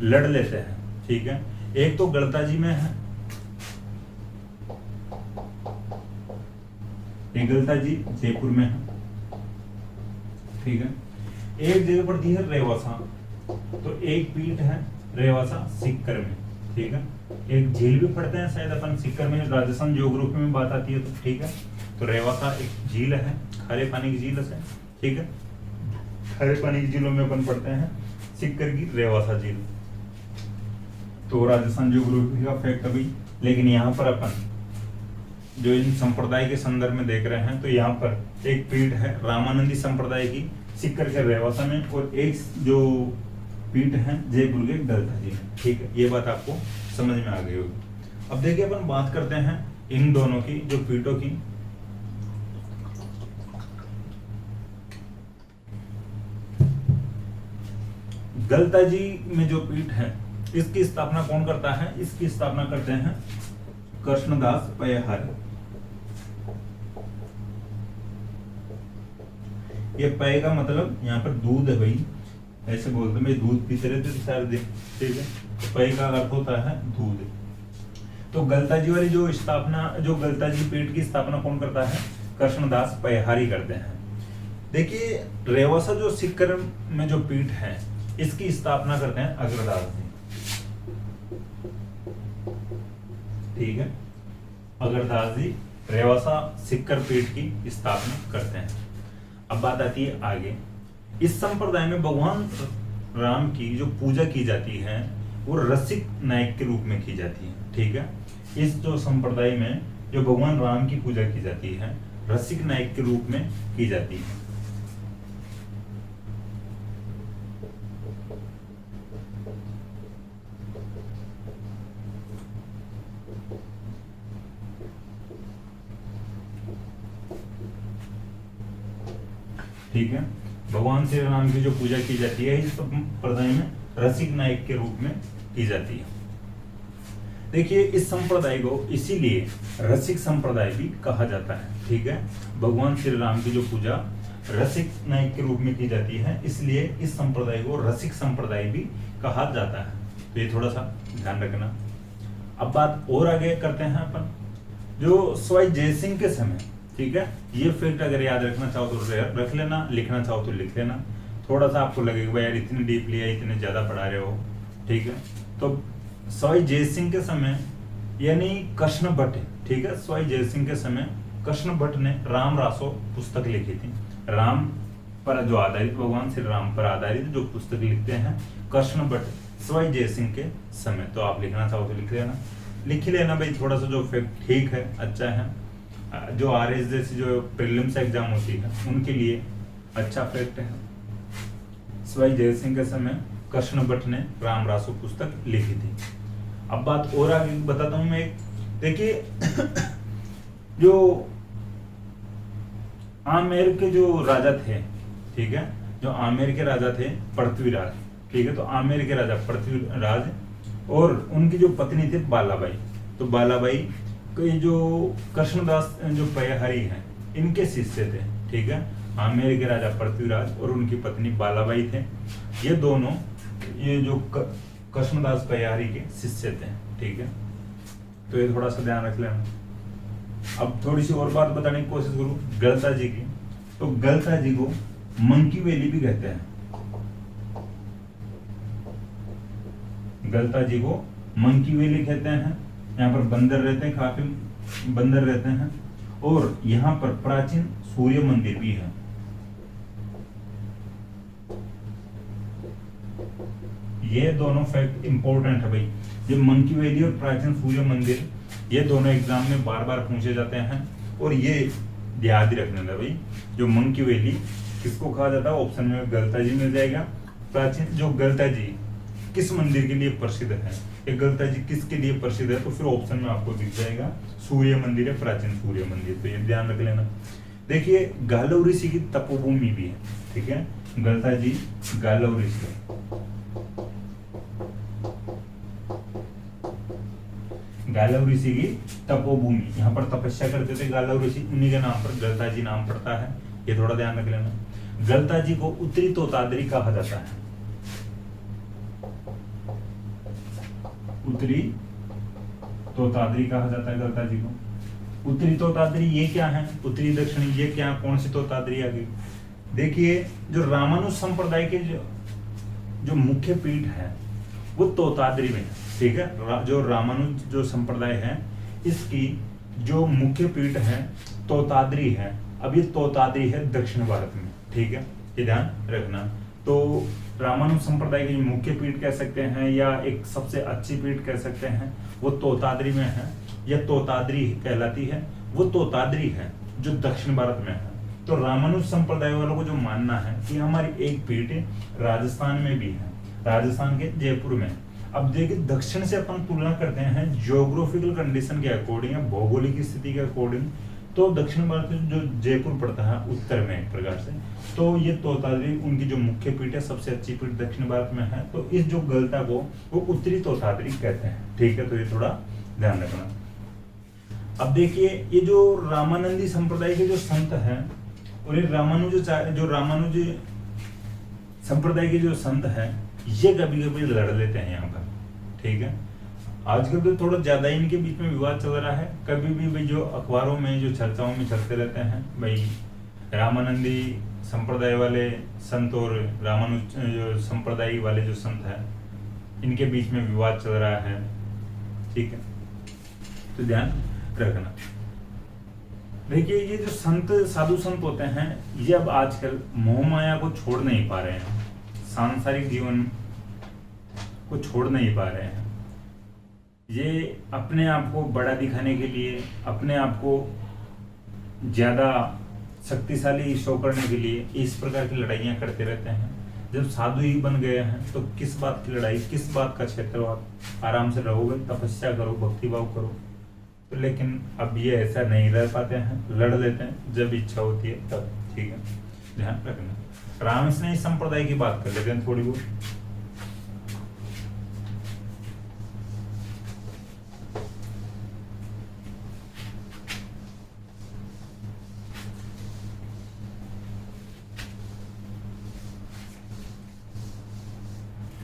लड़ लेते हैं, ठीक है। एक तो गलता जी में है, एक गलता जी जयपुर में है, ठीक है। एक जगह पड़ती है रेवासा, तो एक पीठ है रेवासा सीकर में, ठीक है। एक झील भी पढ़ते हैं शायद अपन सीकर में, राजस्थान ज्योग्राफी में बात आती है तो, ठीक है। तो रेवासा एक झील है, खारे पानी की झील है, ठीक है। खारे पानी की झीलों में अपन पढ़ते हैं सीकर की रेवासा झील, तो राजस्थान ज्योग्राफी का फैक्ट अभी। लेकिन यहाँ पर अपन जो इन संप्रदाय के संदर्भ में देख रहे हैं, तो यहाँ पर एक पीठ है रामानंदी संप्रदाय की सीकर के रेवासा में, और एक जो पीठ है जयपुर के गलता जी में, ठीक है। ये बात आपको समझ में आ गई होगी। अब देखिए अपन बात करते हैं इन दोनों की जो पीठों की। गलता जी में जो पीठ है, इसकी स्थापना कौन करता है, इसकी स्थापना करते हैं कृष्णदास पयहारी। ये पय का मतलब यहाँ पर दूध है भाई, ऐसे बोलते हैं दूध पीते रहते थे सारे दिन, ठीक है। तो पय का अर्थ होता है दूध। तो गलता जी वाली जो स्थापना, जो गलता जी पीठ की स्थापना कौन करता है, कृष्णदास पयहारी करते हैं। देखिए रेवासा जो सीकर में जो पीठ है, इसकी स्थापना करते हैं अग्रदास जी, ठीक है। अग्रदास जी रेवासा सीकर पीठ की स्थापना करते हैं। अब बात आती है आगे, इस संप्रदाय में भगवान राम की जो पूजा की जाती है वो रसिक नायक के रूप में की जाती है, ठीक है। इस जो संप्रदाय में जो भगवान राम की पूजा की जाती है रसिक नायक के रूप में की जाती है। ठीक है, भगवान श्री राम की जो पूजा की जाती है इस संप्रदाय में रसिक नायक के रूप में की जाती है। देखिए इस संप्रदाय को इसीलिए रसिक संप्रदाय भी कहा जाता है, ठीक है। भगवान श्री राम की जो पूजा रसिक नायक के रूप में की जाती है, इसलिए इस संप्रदाय को रसिक संप्रदाय भी कहा जाता है। तो ये थोड़ा सा ध्यान रखना। अब बात और आगे करते हैं अपन, जो सवाई जयसिंह के समय, ठीक है। ये फैक्ट अगर याद रखना चाहो तो रख लेना, लिखना चाहो तो लिख लेना। थोड़ा सा आपको लगेगा यार इतनी डीपली है, इतने ज्यादा पढ़ा रहे हो, ठीक है। तो सवाई जयसिंह के समय यानी कृष्ण भट्ट, ठीक है। सवाई जयसिंह के समय कृष्ण भट्ट ने राम रासो पुस्तक लिखी थी। राम पर जो आधारित, भगवान श्री राम पर आधारित जो पुस्तक लिखते हैं कृष्ण भट्ट सवाई जयसिंह के समय। तो आप लिखना चाहो तो लिख लेना, लिख लेना भाई। थोड़ा सा जो फैक्ट ठीक है, अच्छा है, जो आरएस जैसी जो प्रीलिम्स एग्जाम होती है उनके लिए अच्छा फैक्ट है। सवाई जयसिंह के समय कृष्ण भट्ट ने राम रासो पुस्तक लिखी थी। अब बात और आगे बताता हूं मैं एक, देखिए जो आमेर के जो राजा थे, ठीक है, जो आमेर के राजा थे पृथ्वीराज, ठीक है। तो आमेर के राजा पृथ्वीराज और उनकी जो पत्नी थी बालाबाई, तो बालाबाई के जो कृष्णदास जो पयहारी हैं इनके शिष्य थे, ठीक है। आमेर के राजा पृथ्वीराज और उनकी पत्नी बालाबाई थे, ये दोनों ये जो कृष्णदास पयहारी के शिष्य थे, ठीक है। तो ये थोड़ा सा ध्यान रख लेना। अब थोड़ी सी और बात बताने की कोशिश करूं गलता जी की, तो गलता जी को मंकी वैली भी कहते हैं। गलता जी को मंकी वैली कहते हैं। यहाँ पर बंदर रहते हैं, काफी बंदर रहते हैं, और यहाँ पर प्राचीन सूर्य मंदिर भी है। ये दोनों फैक्ट इंपॉर्टेंट है भाई। ये मंकी वैली और प्राचीन सूर्य मंदिर, ये दोनों एग्जाम में बार बार पूछे जाते हैं, और ये याद ही रखने था भाई। जो मंकी वैली किसको कहा जाता है, ऑप्शन में गलता जी मिल जाएगा। प्राचीन जो गलता जी किस मंदिर के लिए प्रसिद्ध है, ये गलता जी किसके लिए प्रसिद्ध है, तो फिर ऑप्शन में आपको दिख जाएगा सूर्य मंदिर है, प्राचीन सूर्य मंदिर। तो ये ध्यान रख लेना। देखिए गालव ऋषि की तपोभूमि भी है, ठीक है। गलता जी गालव ऋषि। गालव ऋषि की तपोभूमि, यहाँ पर तपस्या करते थे गालव ऋषि, उन्हीं के नाम पर गलता जी नाम पड़ता है, ये थोड़ा ध्यान रख लेना। गलता जी को उत्तरी तोतादरी कहा जाता है, उत्तरी तोतादरी कहा जाता है गलता जी को। उत्तरी तोतादरी ये क्या है, उत्तरी दक्षिणी ये क्या, कौन सी तोतादरी आ गई? देखिए जो रामानुज संप्रदाय के जो मुख्य पीठ है वो तोतादरी में है, ठीक है। जो रामानुज जो संप्रदाय है इसकी जो मुख्य पीठ है तोतादरी है। अब ये तोतादरी है दक्षिण भारत में, ठीक है, ये ध्यान रखना। तो रामानुज संप्रदाय की मुख्य पीठ कह सकते हैं या एक सबसे अच्छी पीठ कह सकते हैं, वो तोतादरी में है, या तोतादरी कहलाती है, वो तोतादरी है जो दक्षिण भारत में है। तो रामानुज संप्रदाय वालों को जो मानना है कि हमारी एक पीठ राजस्थान में भी है, राजस्थान के जयपुर में। अब देखिए दक्षिण से अपन तुलना करते हैं जियोग्राफिकल कंडीशन के अकॉर्डिंग या भौगोलिक स्थिति के अकॉर्डिंग, तो दक्षिण भारत में जो जयपुर पड़ता है उत्तर में एक प्रकार से, तो ये तोतादरी उनकी जो मुख्य पीठ है, सबसे अच्छी पीठ दक्षिण भारत में है। तो इस जो गलता को वो उत्तरी तोतादरी कहते हैं, ठीक है, तो ये थोड़ा ध्यान रखना। अब देखिए ये जो रामानंदी संप्रदाय के जो संत हैं और ये रामानुज संप्रदाय के जो संत हैं, ये कभी कभी लड़ लेते हैं यहाँ पर, ठीक है। आजकल तो थोड़ा ज्यादा ही इनके बीच में विवाद चल रहा है, कभी भी भाई जो अखबारों में जो चर्चाओं में चलते रहते हैं भाई रामानंदी संप्रदाय वाले संत और रामानुज जो संप्रदाय वाले जो संत हैं इनके बीच में विवाद चल रहा है, ठीक है, तो ध्यान रखना। देखिए ये जो संत साधु संत होते हैं ये अब आजकल मोह माया को छोड़ नहीं पा रहे हैं, सांसारिक जीवन को छोड़ नहीं पा रहे हैं। ये अपने आप को बड़ा दिखाने के लिए, अपने आप को ज्यादा शक्तिशाली शो करने के लिए इस प्रकार की लड़ाइयां करते रहते हैं। जब साधु ही बन गए हैं तो किस बात की लड़ाई, किस बात का क्षेत्रवाद, आराम से रहोगे, तपस्या करो, भक्तिभाव करो। तो लेकिन अब ये ऐसा नहीं रह पाते हैं, लड़ लेते हैं जब इच्छा होती है तब, ठीक है, ध्यान रखना। रामस्नेही संप्रदाय की बात कर लेते हैं थोड़ी बहुत।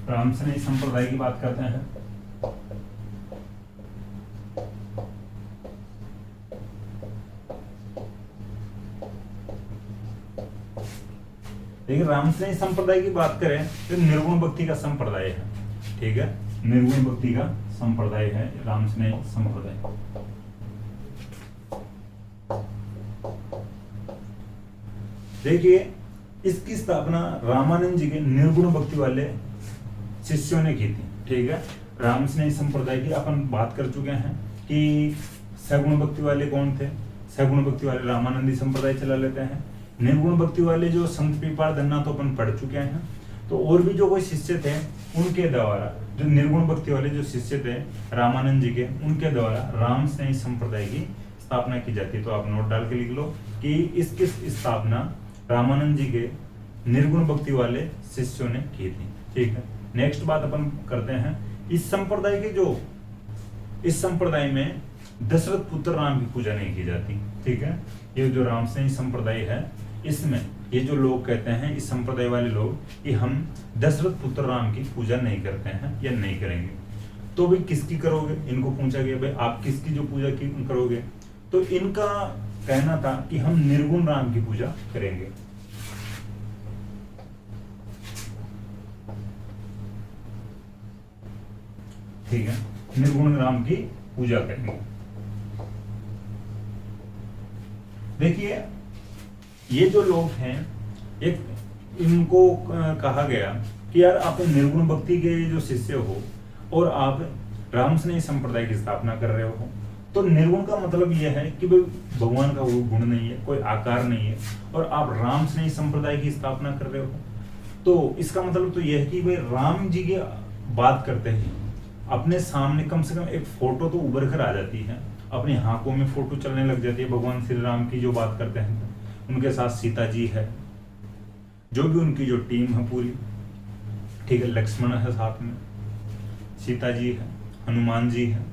रामस्नेही संप्रदाय की बात करते हैं। देखिए रामस्नेही संप्रदाय की बात करें तो निर्गुण भक्ति का संप्रदाय है, ठीक है, निर्गुण भक्ति का संप्रदाय है रामस्नेही संप्रदाय। देखिए इसकी स्थापना रामानंद जी के निर्गुण भक्ति वाले शिष्यों ने की थी, ठीक है। रामस्नेही संप्रदाय की अपन बात कर चुके हैं कि सगुण भक्ति वाले कौन थे, सगुण भक्ति वाले रामानंदी संप्रदाय चला लेते हैं। निर्गुण भक्ति वाले जो संत पीपाल धन्ना तो अपन पढ़ चुके हैं। तो और भी जो कोई शिष्य थे उनके द्वारा, जो निर्गुण भक्ति वाले जो शिष्य थे रामानंद जी के, उनके द्वारा रामस्नेही संप्रदाय की स्थापना की जाती है। तो आप नोट डाल के लिख लो कि इसकी स्थापना रामानंद जी के निर्गुण भक्ति वाले शिष्यों ने की थी, ठीक है। नेक्स्ट बात अपन करते हैं इस संप्रदाय में दशरथ पुत्र राम की पूजा नहीं की जाती, ठीक है। ये जो रामस्नेही संप्रदाय है इसमें ये जो लोग कहते हैं, इस संप्रदाय वाले लोग, कि हम दशरथ पुत्र राम की पूजा नहीं करते हैं या नहीं करेंगे। तो भाई किसकी करोगे, इनको पूछा गया भाई आप किसकी जो पूजा की करोगे, तो इनका कहना था कि हम निर्गुण राम की पूजा करेंगे। ठीक है, निर्गुण राम की पूजा करेंगे। देखिए ये जो लोग हैं, एक इनको कहा गया कि यार आप निर्गुण भक्ति के जो शिष्य हो और आप रामस्नेही संप्रदाय की स्थापना कर रहे हो, तो निर्गुण का मतलब यह है कि भाई भगवान का वो गुण नहीं है, कोई आकार नहीं है, और आप रामस्नेही संप्रदाय की स्थापना कर रहे हो, तो इसका मतलब तो यह है कि भाई राम जी की बात करते हैं अपने सामने कम से कम एक फोटो तो उभर कर आ जाती है, अपनी आंखों में फोटो चलने लग जाती है। भगवान श्री राम की जो बात करते हैं, उनके साथ सीता जी है, जो भी उनकी जो टीम है पूरी, ठीक है, लक्ष्मण है साथ में, सीता जी है, हनुमान जी है,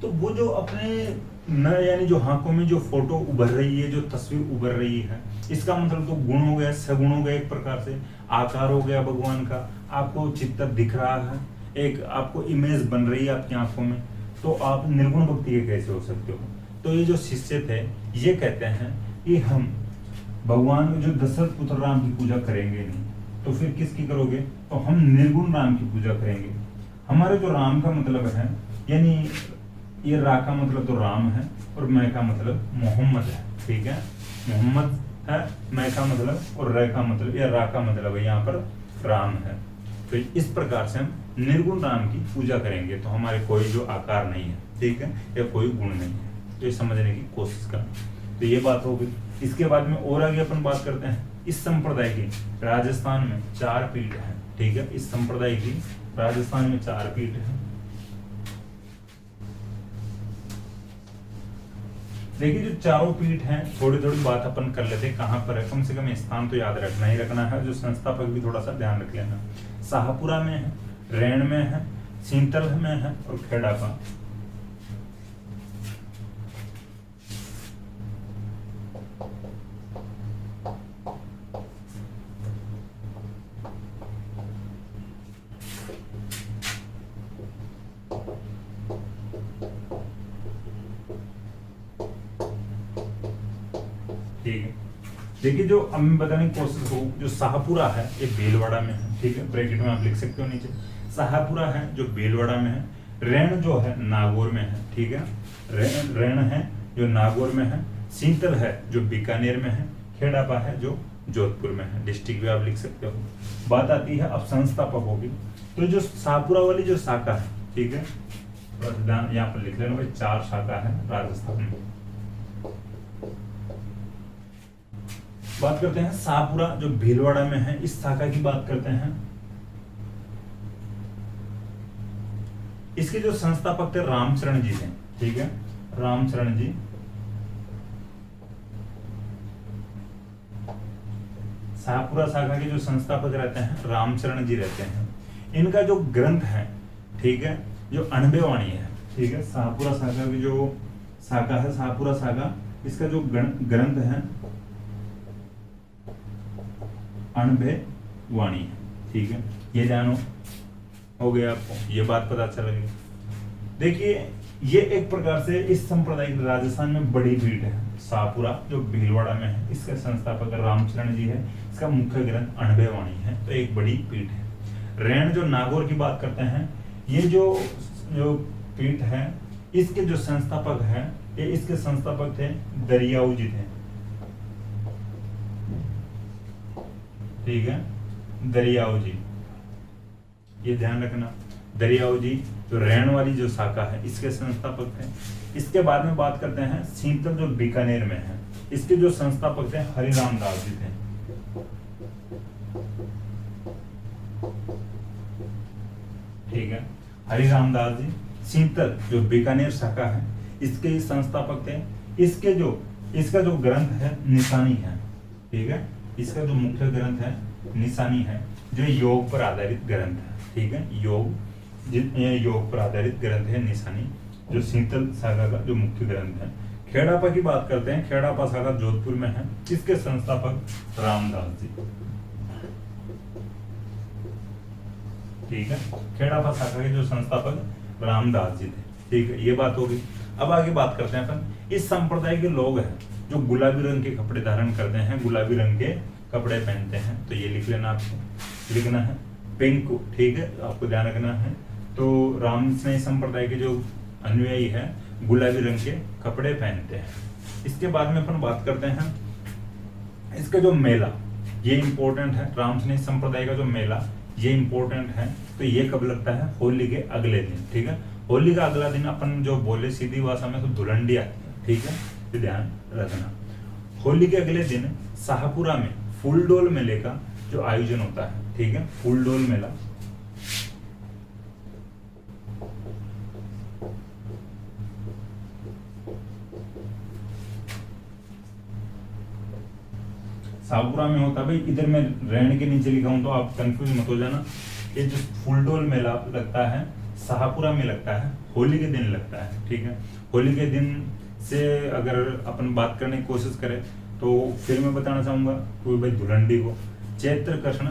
तो वो जो अपने न यानी जो आंखों में जो फोटो उभर रही है, जो तस्वीर उभर रही है, इसका मतलब तो गुण हो गया, सगुण हो गया, एक प्रकार से आकार हो गया भगवान का, आपको चित्र दिख रहा है, एक आपको इमेज बन रही है आपकी आंखों में, तो आप निर्गुण भक्ति के कैसे हो सकते हो। तो ये जो शिष्य थे ये कहते हैं कि हम भगवान जो दशरथ पुत्र राम की पूजा करेंगे नहीं, तो फिर किसकी करोगे, तो हम निर्गुण राम की पूजा करेंगे। हमारे जो राम का मतलब है, यानी ये रा का मतलब तो राम है और मैं का मतलब मोहम्मद है, ठीक है, मोहम्मद है, मैं का मतलब और रे का मतलब या रा का मतलब है यहाँ पर राम है। तो इस प्रकार से हम निर्गुण राम की पूजा करेंगे, तो हमारे कोई जो आकार नहीं है, ठीक है, या कोई गुण नहीं है, तो ये समझने की कोशिश करना। तो ये बात हो गई। इसके बाद में और आगे अपन बात करते हैं, इस संप्रदाय की राजस्थान में 4 पीठ है, ठीक है, इस संप्रदाय की राजस्थान में 4 पीठ है। देखिए जो चारों पीठ हैं, थोड़ी थोड़ी बात अपन कर लेते हैं कहाँ पर है, कम से कम स्थान तो याद रखना ही रखना है, जो संस्थापक भी थोड़ा सा ध्यान रख लेना। शाहपुरा में है, रैण में है, सींतल में है और खेड़ा का। ठीक है, देखिए जो अब मैं बताने की कोशिश करूँ, जो शाहपुरा है ये भीलवाड़ा में है, ठीक है, ब्रैकेट में आप लिख सकते हो नीचे, शाहपुरा है जो भीलवाड़ा में है, रैण जो है नागौर में है, ठीक है, रैण है जो नागौर में है, सींतल है जो बीकानेर में है, खेड़ापा है जो जोधपुर में है, डिस्ट्रिक्ट भी आप लिख सकते हो। बात आती है अब संस्थापकों की, तो जो शाहपुरा वाली जो शाखा है, ठीक है, यहाँ पर लिख लेना भाई, 4 शाखा है राजस्थान में। बात करते हैं शाहपुरा जो भीलवाड़ा में है, इस शाखा की बात करते हैं। इसके जो संस्थापक थे रामचरण जी थे, ठीक है, रामचरण जी। शाहपुरा शाखा के जो संस्थापक रहते हैं रामचरण जी रहते हैं। इनका जो ग्रंथ है, ठीक है, जो अनबे वाणी है, ठीक है, शाहपुरा शाखा की जो शाखा है, शाहपुरा शाखा, इसका जो ग्रंथ है अनबे वाणी है, ठीक है, ये जानो हो गया आपको, ये बात पता चल गई। देखिए ये एक प्रकार से इस संप्रदाय की राजस्थान में बड़ी पीठ है, शाहपुरा जो भीलवाड़ा में है, इसके संस्थापक रामचरण जी है, इसका मुख्य ग्रंथ अनबे वाणी है, तो एक बड़ी पीठ है। रैण जो नागौर की बात करते हैं, ये जो पीठ है, इसके जो संस्थापक है, ये इसके संस्थापक थे दरियाऊ जी थे, ठीक है, दरियाऊ जी, ये ध्यान रखना, दरियाऊ जी जो रैण वाली जो शाखा है इसके संस्थापक थे। इसके बाद में बात करते हैं सींतल जो बीकानेर में है, इसके जो संस्थापक थे हरिराम दास जी थे, ठीक है, हरिराम दास जी। सींतल जो बीकानेर शाखा है इसके संस्थापक थे। इसका जो ग्रंथ है निशानी है, ठीक है, इसका जो मुख्य ग्रंथ है निशानी है, जो योग पर आधारित ग्रंथ है, ठीक है, योग पर आधारित ग्रंथ है निशानी, जो सींतल शाखा का जो मुख्य ग्रंथ है। खेड़ापा की बात करते हैं, खेड़ापा शाखा जोधपुर में है, इसके संस्थापक रामदास जी, ठीक है, खेड़ापा शाखा के जो संस्थापक रामदास जी थे, ठीक है, ये बात होगी। अब आगे बात करते हैं अपन, इस संप्रदाय के लोग हैं जो गुलाबी रंग के कपड़े धारण करते हैं, गुलाबी रंग के कपड़े पहनते हैं, तो ये लिख लेना, आपको लिखना है पिंक, ठीक है, आपको ध्यान रखना है। तो रामस्नेही संप्रदाय के जो अनुयायी है गुलाबी रंग के कपड़े पहनते हैं। इसके बाद में अपन बात करते हैं इसका जो मेला, ये इंपॉर्टेंट है, रामस्नेही संप्रदाय का जो मेला ये इंपॉर्टेंट है। तो ये कब लगता है, होली के अगले दिन, ठीक है, होली का अगला दिन अपन जो बोले सीधी भाषा में तो धुलंडी आती है, ठीक है, तो ध्यान रखना। होली के अगले दिन शाहपुरा में फूलडोल मेले का जो आयोजन होता है, ठीक है, फूलडोल मेला। शाहपुरा में होता है। भाई इधर मैं रैन के नीचे लिखा हूं तो आप कंफ्यूज मत हो जाना। ये जो फूलडोल मेला लगता है शाहपुरा में लगता है, होली के दिन लगता है, ठीक है। होली के दिन से अगर अपन बात करने की कोशिश करें तो फिर मैं बताना चाहूंगा कि भाई धुलंडी को चैत्र कृष्ण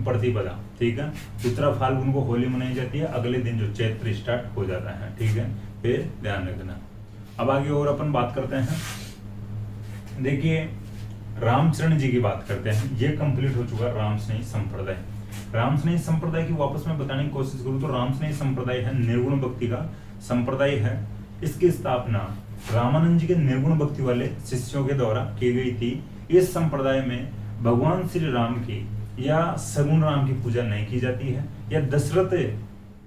प्रतिपदा, ठीक है, उत्तरा फाल्गुन को होली मनाई जाती है, अगले दिन जो चैत्र स्टार्ट हो जाता है, ठीक है, फिर ध्यान रखना। अब आगे और अपन बात करते हैं, देखिए रामचरण जी की बात करते हैं। ये कंप्लीट हो चुका रामस्नेही संप्रदाय। रामस्नेही संप्रदाय की वापस में बताने की कोशिश करूं तो रामस्नेही संप्रदाय है निर्गुण भक्ति का संप्रदाय है। इसकी स्थापना रामानंद जी के निर्गुण भक्ति वाले शिष्यों के द्वारा की गई थी। इस संप्रदाय में भगवान श्री राम की या सगुण राम की पूजा नहीं की जाती है, या दशरथ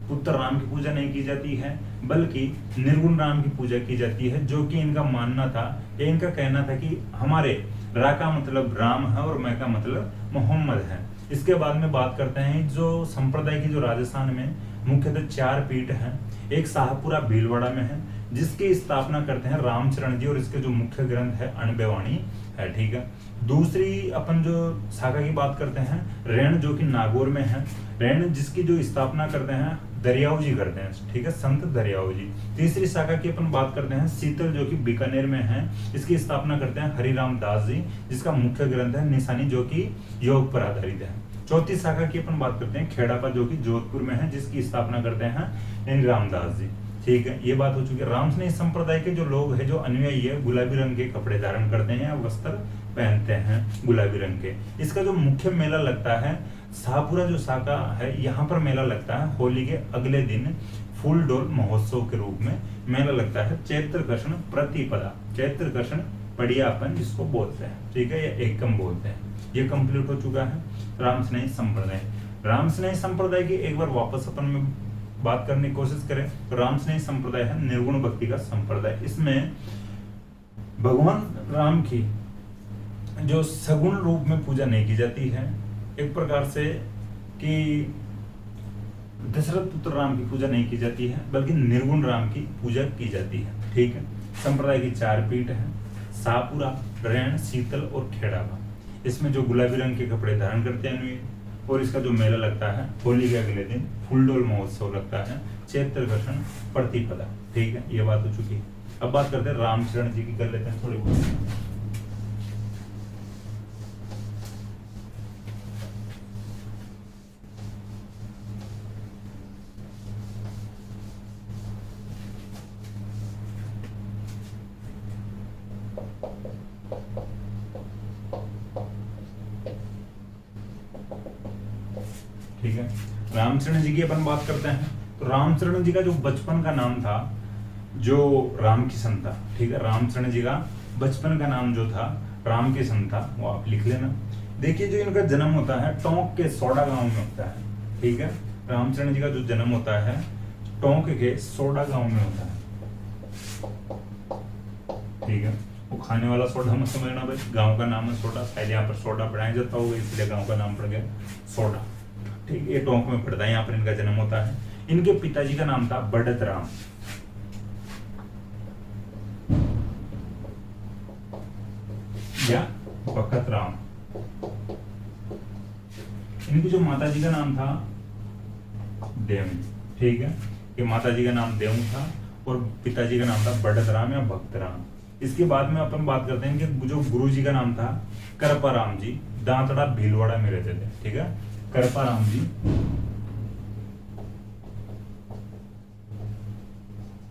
पुत्र राम की पूजा नहीं की जाती है, बल्कि निर्गुण राम की पूजा की जाती है, जो कि इनका मानना था या इनका कहना था कि हमारे रा का मतलब राम है और मैं का मतलब मोहम्मद है। इसके बाद में बात करते हैं जो संप्रदाय की जो राजस्थान में मुख्यतः 4 पीठ हैं। एक शाहपुरा भीलवाड़ा में है, जिसकी स्थापना करते हैं रामचरण जी, और इसके जो मुख्य ग्रंथ है अनबेवाणी है, ठीक है। दूसरी अपन जो शाखा की बात करते हैं रैन, जो कि नागौर में है, रैन जिसकी जो स्थापना करते हैं दरियाव जी करते हैं, ठीक है, संत दरियाव जी। तीसरी शाखा की अपन बात करते हैं शीतल, जो कि बीकानेर में है, इसकी स्थापना करते हैं हरिराम दास जी, जिसका मुख्य ग्रंथ है निशानी, जो कि योग पर आधारित है। चौथी शाखा की अपन बात करते हैं खेड़ापा, जो कि जोधपुर में है, जिसकी स्थापना करते हैं रामदास जी, ठीक है। ये बात हो चुकी है। रामस्नेही संप्रदाय के जो लोग हैं, जो अनुयायी है, गुलाबी रंग के कपड़े धारण करते हैं, वस्त्र पहनते हैं गुलाबी रंग के। इसका जो मुख्य मेला लगता है शाहपुरा जो शाखा है, यहाँ पर मेला लगता है होली के अगले दिन फूल डोल महोत्सव के रूप में मेला लगता है चैत्र कृष्ण प्रतिपदा। चैत्र कृष्ण पड़ियापन जिसको बोलते हैं, ठीक है, या एकम बोलते हैं। ये कंप्लीट हो चुका है रामस्नेही संप्रदाय। रामस्नेही संप्रदाय की एक बार वापस अपन में बात करने की कोशिश करें तो रामस्नेही संप्रदाय है निर्गुण भक्ति का संप्रदाय। इसमें भगवान राम की जो सगुण रूप में पूजा नहीं की जाती है, एक प्रकार से कि दशरथ पुत्र राम की पूजा नहीं की जाती है, बल्कि निर्गुण राम की पूजा की जाती है, ठीक है। संप्रदाय की 4 पीठ है, शाहपुरा, रैन, शीतल और खेड़ापा। इसमें जो गुलाबी रंग के कपड़े धारण करते हैं, और इसका जो मेला लगता है होली के अगले दिन फूलडोल महोत्सव लगता है चैत्र कृष्ण प्रतिपदा, ठीक है। ये बात हो चुकी है। अब बात करते हैं रामचरण जी की, कर लेते हैं थोड़ी बहुत। ठीक है, रामचरण जी की अपन बात करते हैं तो रामचरण जी का जो बचपन का नाम था, जो राम किशन था, ठीक है, रामचरण जी का बचपन का नाम जो था राम किशन था, वो आप लिख लेना। देखिए जो इनका जन्म होता है टोंक के सोडा गांव में होता है, ठीक है। रामचरण जी का जो जन्म होता है टोंक के सोडा गांव में होता है, ठीक है। वो खाने वाला सोडा मत समझना भाई, गांव का नाम है सोडा, शायद यहाँ पर सोडा पढ़ाया जाता होगा इसलिए गांव का नाम पड़ गया सोडा, ठीक है। ये टोंक में पड़ता है, यहाँ पर इनका जन्म होता है। इनके पिताजी का नाम था बढ़त राम, या बखत राम। इनकी जो माता जी का नाम था देव, ठीक है, ये माता जी का नाम देव था और पिताजी का नाम था बढ़त राम या भक्त राम। इसके बाद में अपन बात करते हैं कि जो गुरु जी का नाम था करपा राम जी, दांतड़ा भीलवाड़ा में रहते थे, ठीक है, करपा राम जी।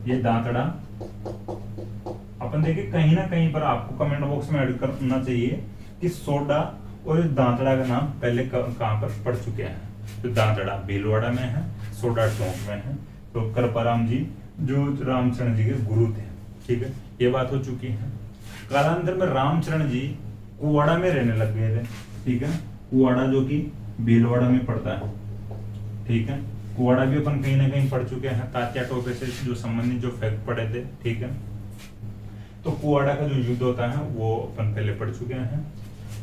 ये दांतड़ा अपन देखिए कहीं ना कहीं पर आपको कमेंट बॉक्स में ऐड करना चाहिए कि सोडा और दांतड़ा का नाम पहले कहां पर पढ़ चुके हैं। तो दांतड़ा भीलवाड़ा में है, सोडा टोंक में है। तो करपाराम जी जो रामचरण जी के गुरु थे, ठीक है, ये बात हो चुकी है। कालांतर में रामचरण जी कुवाड़ा में रहने लग गए थे, ठीक है, कुवाड़ा जो कि भीलवाड़ा में पड़ता है, ठीक है। कुवाड़ा भी अपन कहीं ना कहीं पढ़ चुके हैं, तात्या टोपे से जो संबंधित जो फैक्ट पढ़े थे, ठीक है। तो कुवाड़ा का जो युद्ध होता है वो अपन पहले पढ़ चुके हैं।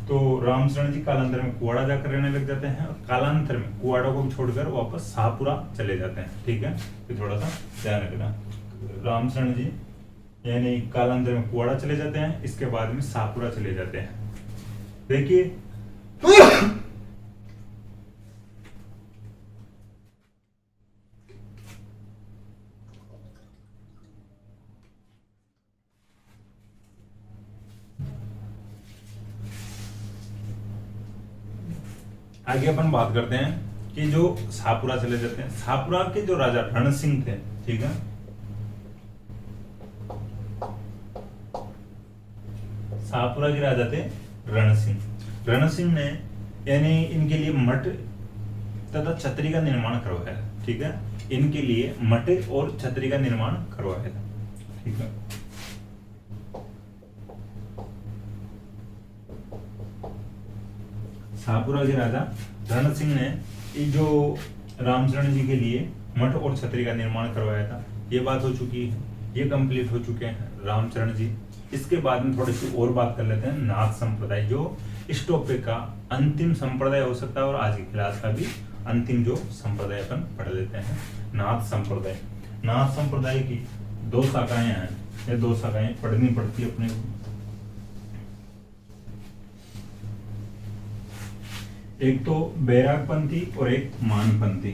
तो रामचरण जी कालांतर में कुवाड़ा जाकर रहने लग जाते हैं और कालांतर में कुवाड़ा को छोड़कर वापस शाहपुरा चले जाते हैं, ठीक है। तो थोड़ा सा ध्यान रखना, रामचरण जी यानी कालांतर में कुवाड़ा चले जाते हैं, इसके बाद में शाहपुरा चले जाते हैं। देखिए आगे अपन बात करते हैं कि जो शाहपुरा चले जाते हैं। शाहपुरा के जो राजा रण सिंह थे, ठीक है, शाहपुरा के राजा थे रण सिंह। रण सिंह ने यानी इनके लिए मठ तथा छतरी का निर्माण करवाया, ठीक है, इनके लिए मठ और छतरी का निर्माण करवाया था, ठीक है। शाहपुरा के राजा रण सिंह ने ये जो रामचरण जी के लिए मठ और छतरी का निर्माण करवाया था, ये बात हो चुकी है, ये कंप्लीट हो चुके हैं रामचरण जी। इसके बाद में थोड़ी सी और बात कर लेते हैं नाथ संप्रदाय, जो इस टॉपिक का अंतिम संप्रदाय हो सकता है और आज की क्लास का भी अंतिम जो संप्रदाय अपन पढ़ लेते हैं, नाथ संप्रदाय। नाथ संप्रदाय की दो शाखाएं हैं, ये दो शाखाएं पढ़नी पड़ती है अपने को। एक तो बैरागपंथी और एक मानपंथी।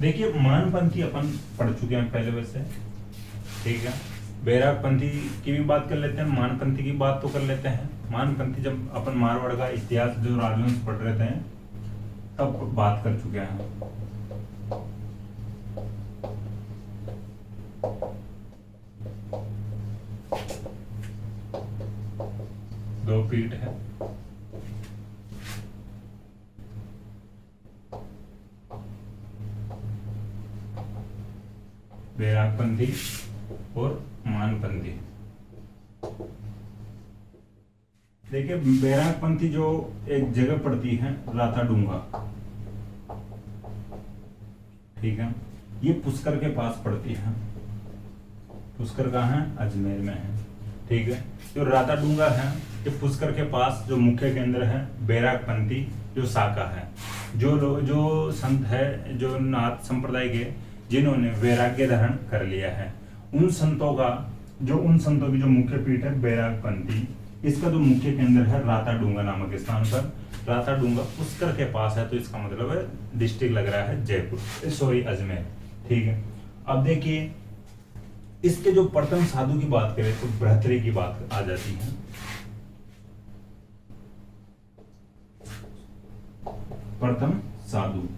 देखिए मानपंथी अपन पढ़ चुके हैं पहले वैसे, ठीक है। बैरागपंथी की भी बात कर लेते हैं, मानपंथी की बात तो कर लेते हैं। मानपंथी जब अपन मारवाड़ का इतिहास जो राजवंश पढ़ रहे थे तब बात कर चुके हैं। दो पीठ है, बैरागपंथी और मानपंथी। देखिए बैरागपंथी जो एक जगह पड़ती है राताडूंगा, ठीक है, ये पुष्कर के पास पड़ती है। पुष्कर कहाँ है? अजमेर में है, ठीक है। जो राताडूंगा है ये पुष्कर के पास जो मुख्य केंद्र है बैरागपंथी जो शाखा है। जो संत है जो नाथ संप्रदाय के जिन्होंने वैराग्य धारण कर लिया है, उन संतों की जो मुख्य पीठ है बैरागपंथी, इसका जो मुख्य केंद्र है राताडूंगा नामक स्थान पर। राताडूंगा पुष्कर के पास है, तो इसका मतलब है डिस्ट्रिक्ट लग रहा है जयपुर, सॉरी अजमेर, ठीक है। अब देखिए इसके जो प्रथम साधु की बात करें तो बृहत्तरी की बात आ जाती है। प्रथम साधु,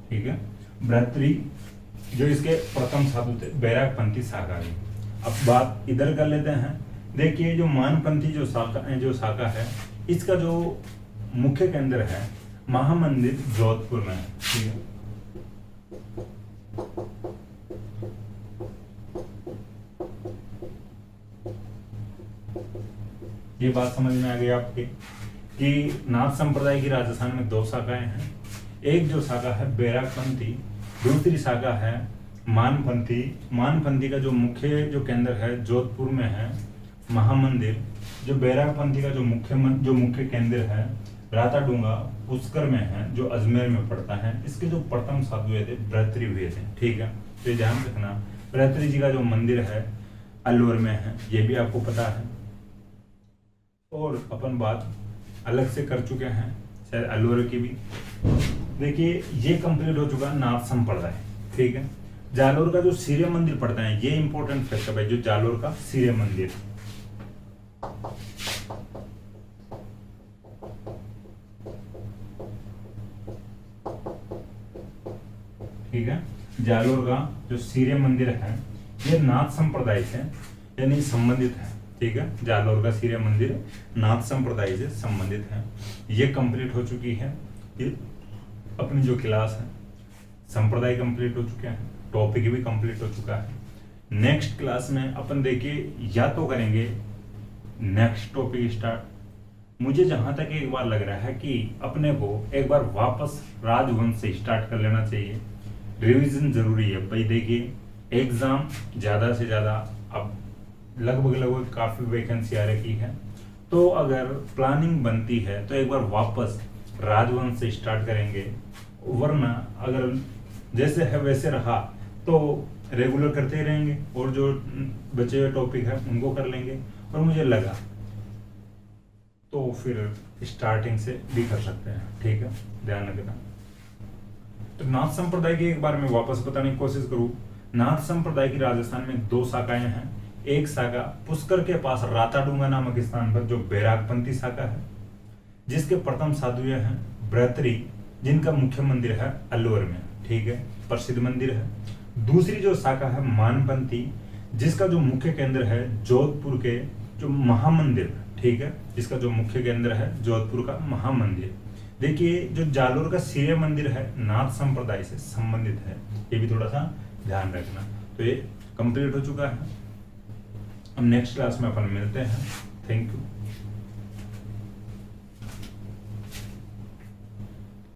ठीक है, बृहत्तरी जो इसके प्रथम साधु थे बैरागपंथी शाखा की। अब बात इधर कर लेते हैं। देखिए जो मानपंथी जो शाखा है इसका जो मुख्य केंद्र है महामंदिर जोधपुर में है, ठीक है। ये बात समझ में आ गई आपके कि नाथ संप्रदाय की राजस्थान में दो शाखाएं हैं। एक जो शाखा है बैरागपंथी, दूसरी शाखा है मानपंथी। मानपंथी का जो मुख्य जो केंद्र है जोधपुर में है महामंदिर। जो बैरागपंथी का जो मुख्य केंद्र है राताडूंगा पुष्कर में है, जो अजमेर में पड़ता है। इसके जो प्रथम साधु हुए थे बृहत्तरी हुए थे, ठीक है। तो ध्यान रखना बृहत्तरी जी का जो मंदिर है अलवर में है, ये भी आपको पता है। और अपन बात अलग से कर चुके हैं शायद अलवर की भी। देखिए ये कंप्लीट हो चुका नाथ संप्रदाय, ठीक है। जालोर का जो सूर्य मंदिर पड़ता है, ये इंपॉर्टेंट फैक्ट है जो जालोर का सूर्य मंदिर, ठीक है। जालोर का जो सूर्य मंदिर है ये नाथ संप्रदाय से यानी संबंधित है, ठीक है। जालोर का सूर्य मंदिर नाथ संप्रदाय से संबंधित है। ये कंप्लीट हो चुकी है। ये अपनी जो क्लास है संप्रदाय कंप्लीट हो चुके हैं, टॉपिक भी कंप्लीट हो चुका है। नेक्स्ट क्लास में अपन देखिए या तो करेंगे नेक्स्ट टॉपिक स्टार्ट। मुझे जहां तक एक बार लग रहा है कि अपने को एक बार वापस राजवंश से स्टार्ट कर लेना चाहिए। रिवीजन जरूरी है भाई। देखिए एग्जाम ज्यादा से ज्यादा अब लगभग काफी वैकेंसी आ रखी है, तो अगर प्लानिंग बनती है तो एक बार वापस राजवंश से स्टार्ट करेंगे। वरना अगर जैसे है वैसे रहा तो रेगुलर करते ही रहेंगे और जो बचे हुए टॉपिक है उनको कर लेंगे, और मुझे लगा तो फिर स्टार्टिंग से भी कर सकते हैं। ठीक है, ध्यान रखना। तो नाथ संप्रदाय के एक बार मैं वापस बताने की कोशिश करूं। नाथ संप्रदाय की राजस्थान में 2 शाखाएं हैं। एक शाखा पुष्कर के पास राताडूंगा नामक स्थान पर जो बैरागपंथी शाखा है, जिसके प्रथम साधु हैं ब्रतरी, जिनका मुख्य मंदिर है अलवर में। ठीक है, प्रसिद्ध मंदिर है। दूसरी जो शाखा है मानपंथी, जिसका जो मुख्य केंद्र है जोधपुर के जो महामंदिर। ठीक है, जिसका जो मुख्य केंद्र है जोधपुर का महामंदिर। देखिए जो जालोर का सूर्य मंदिर है नाथ संप्रदाय से संबंधित है, ये भी थोड़ा सा ध्यान रखना। तो ये कंप्लीट हो चुका है। अब नेक्स्ट क्लास में अपन मिलते हैं। Thank you.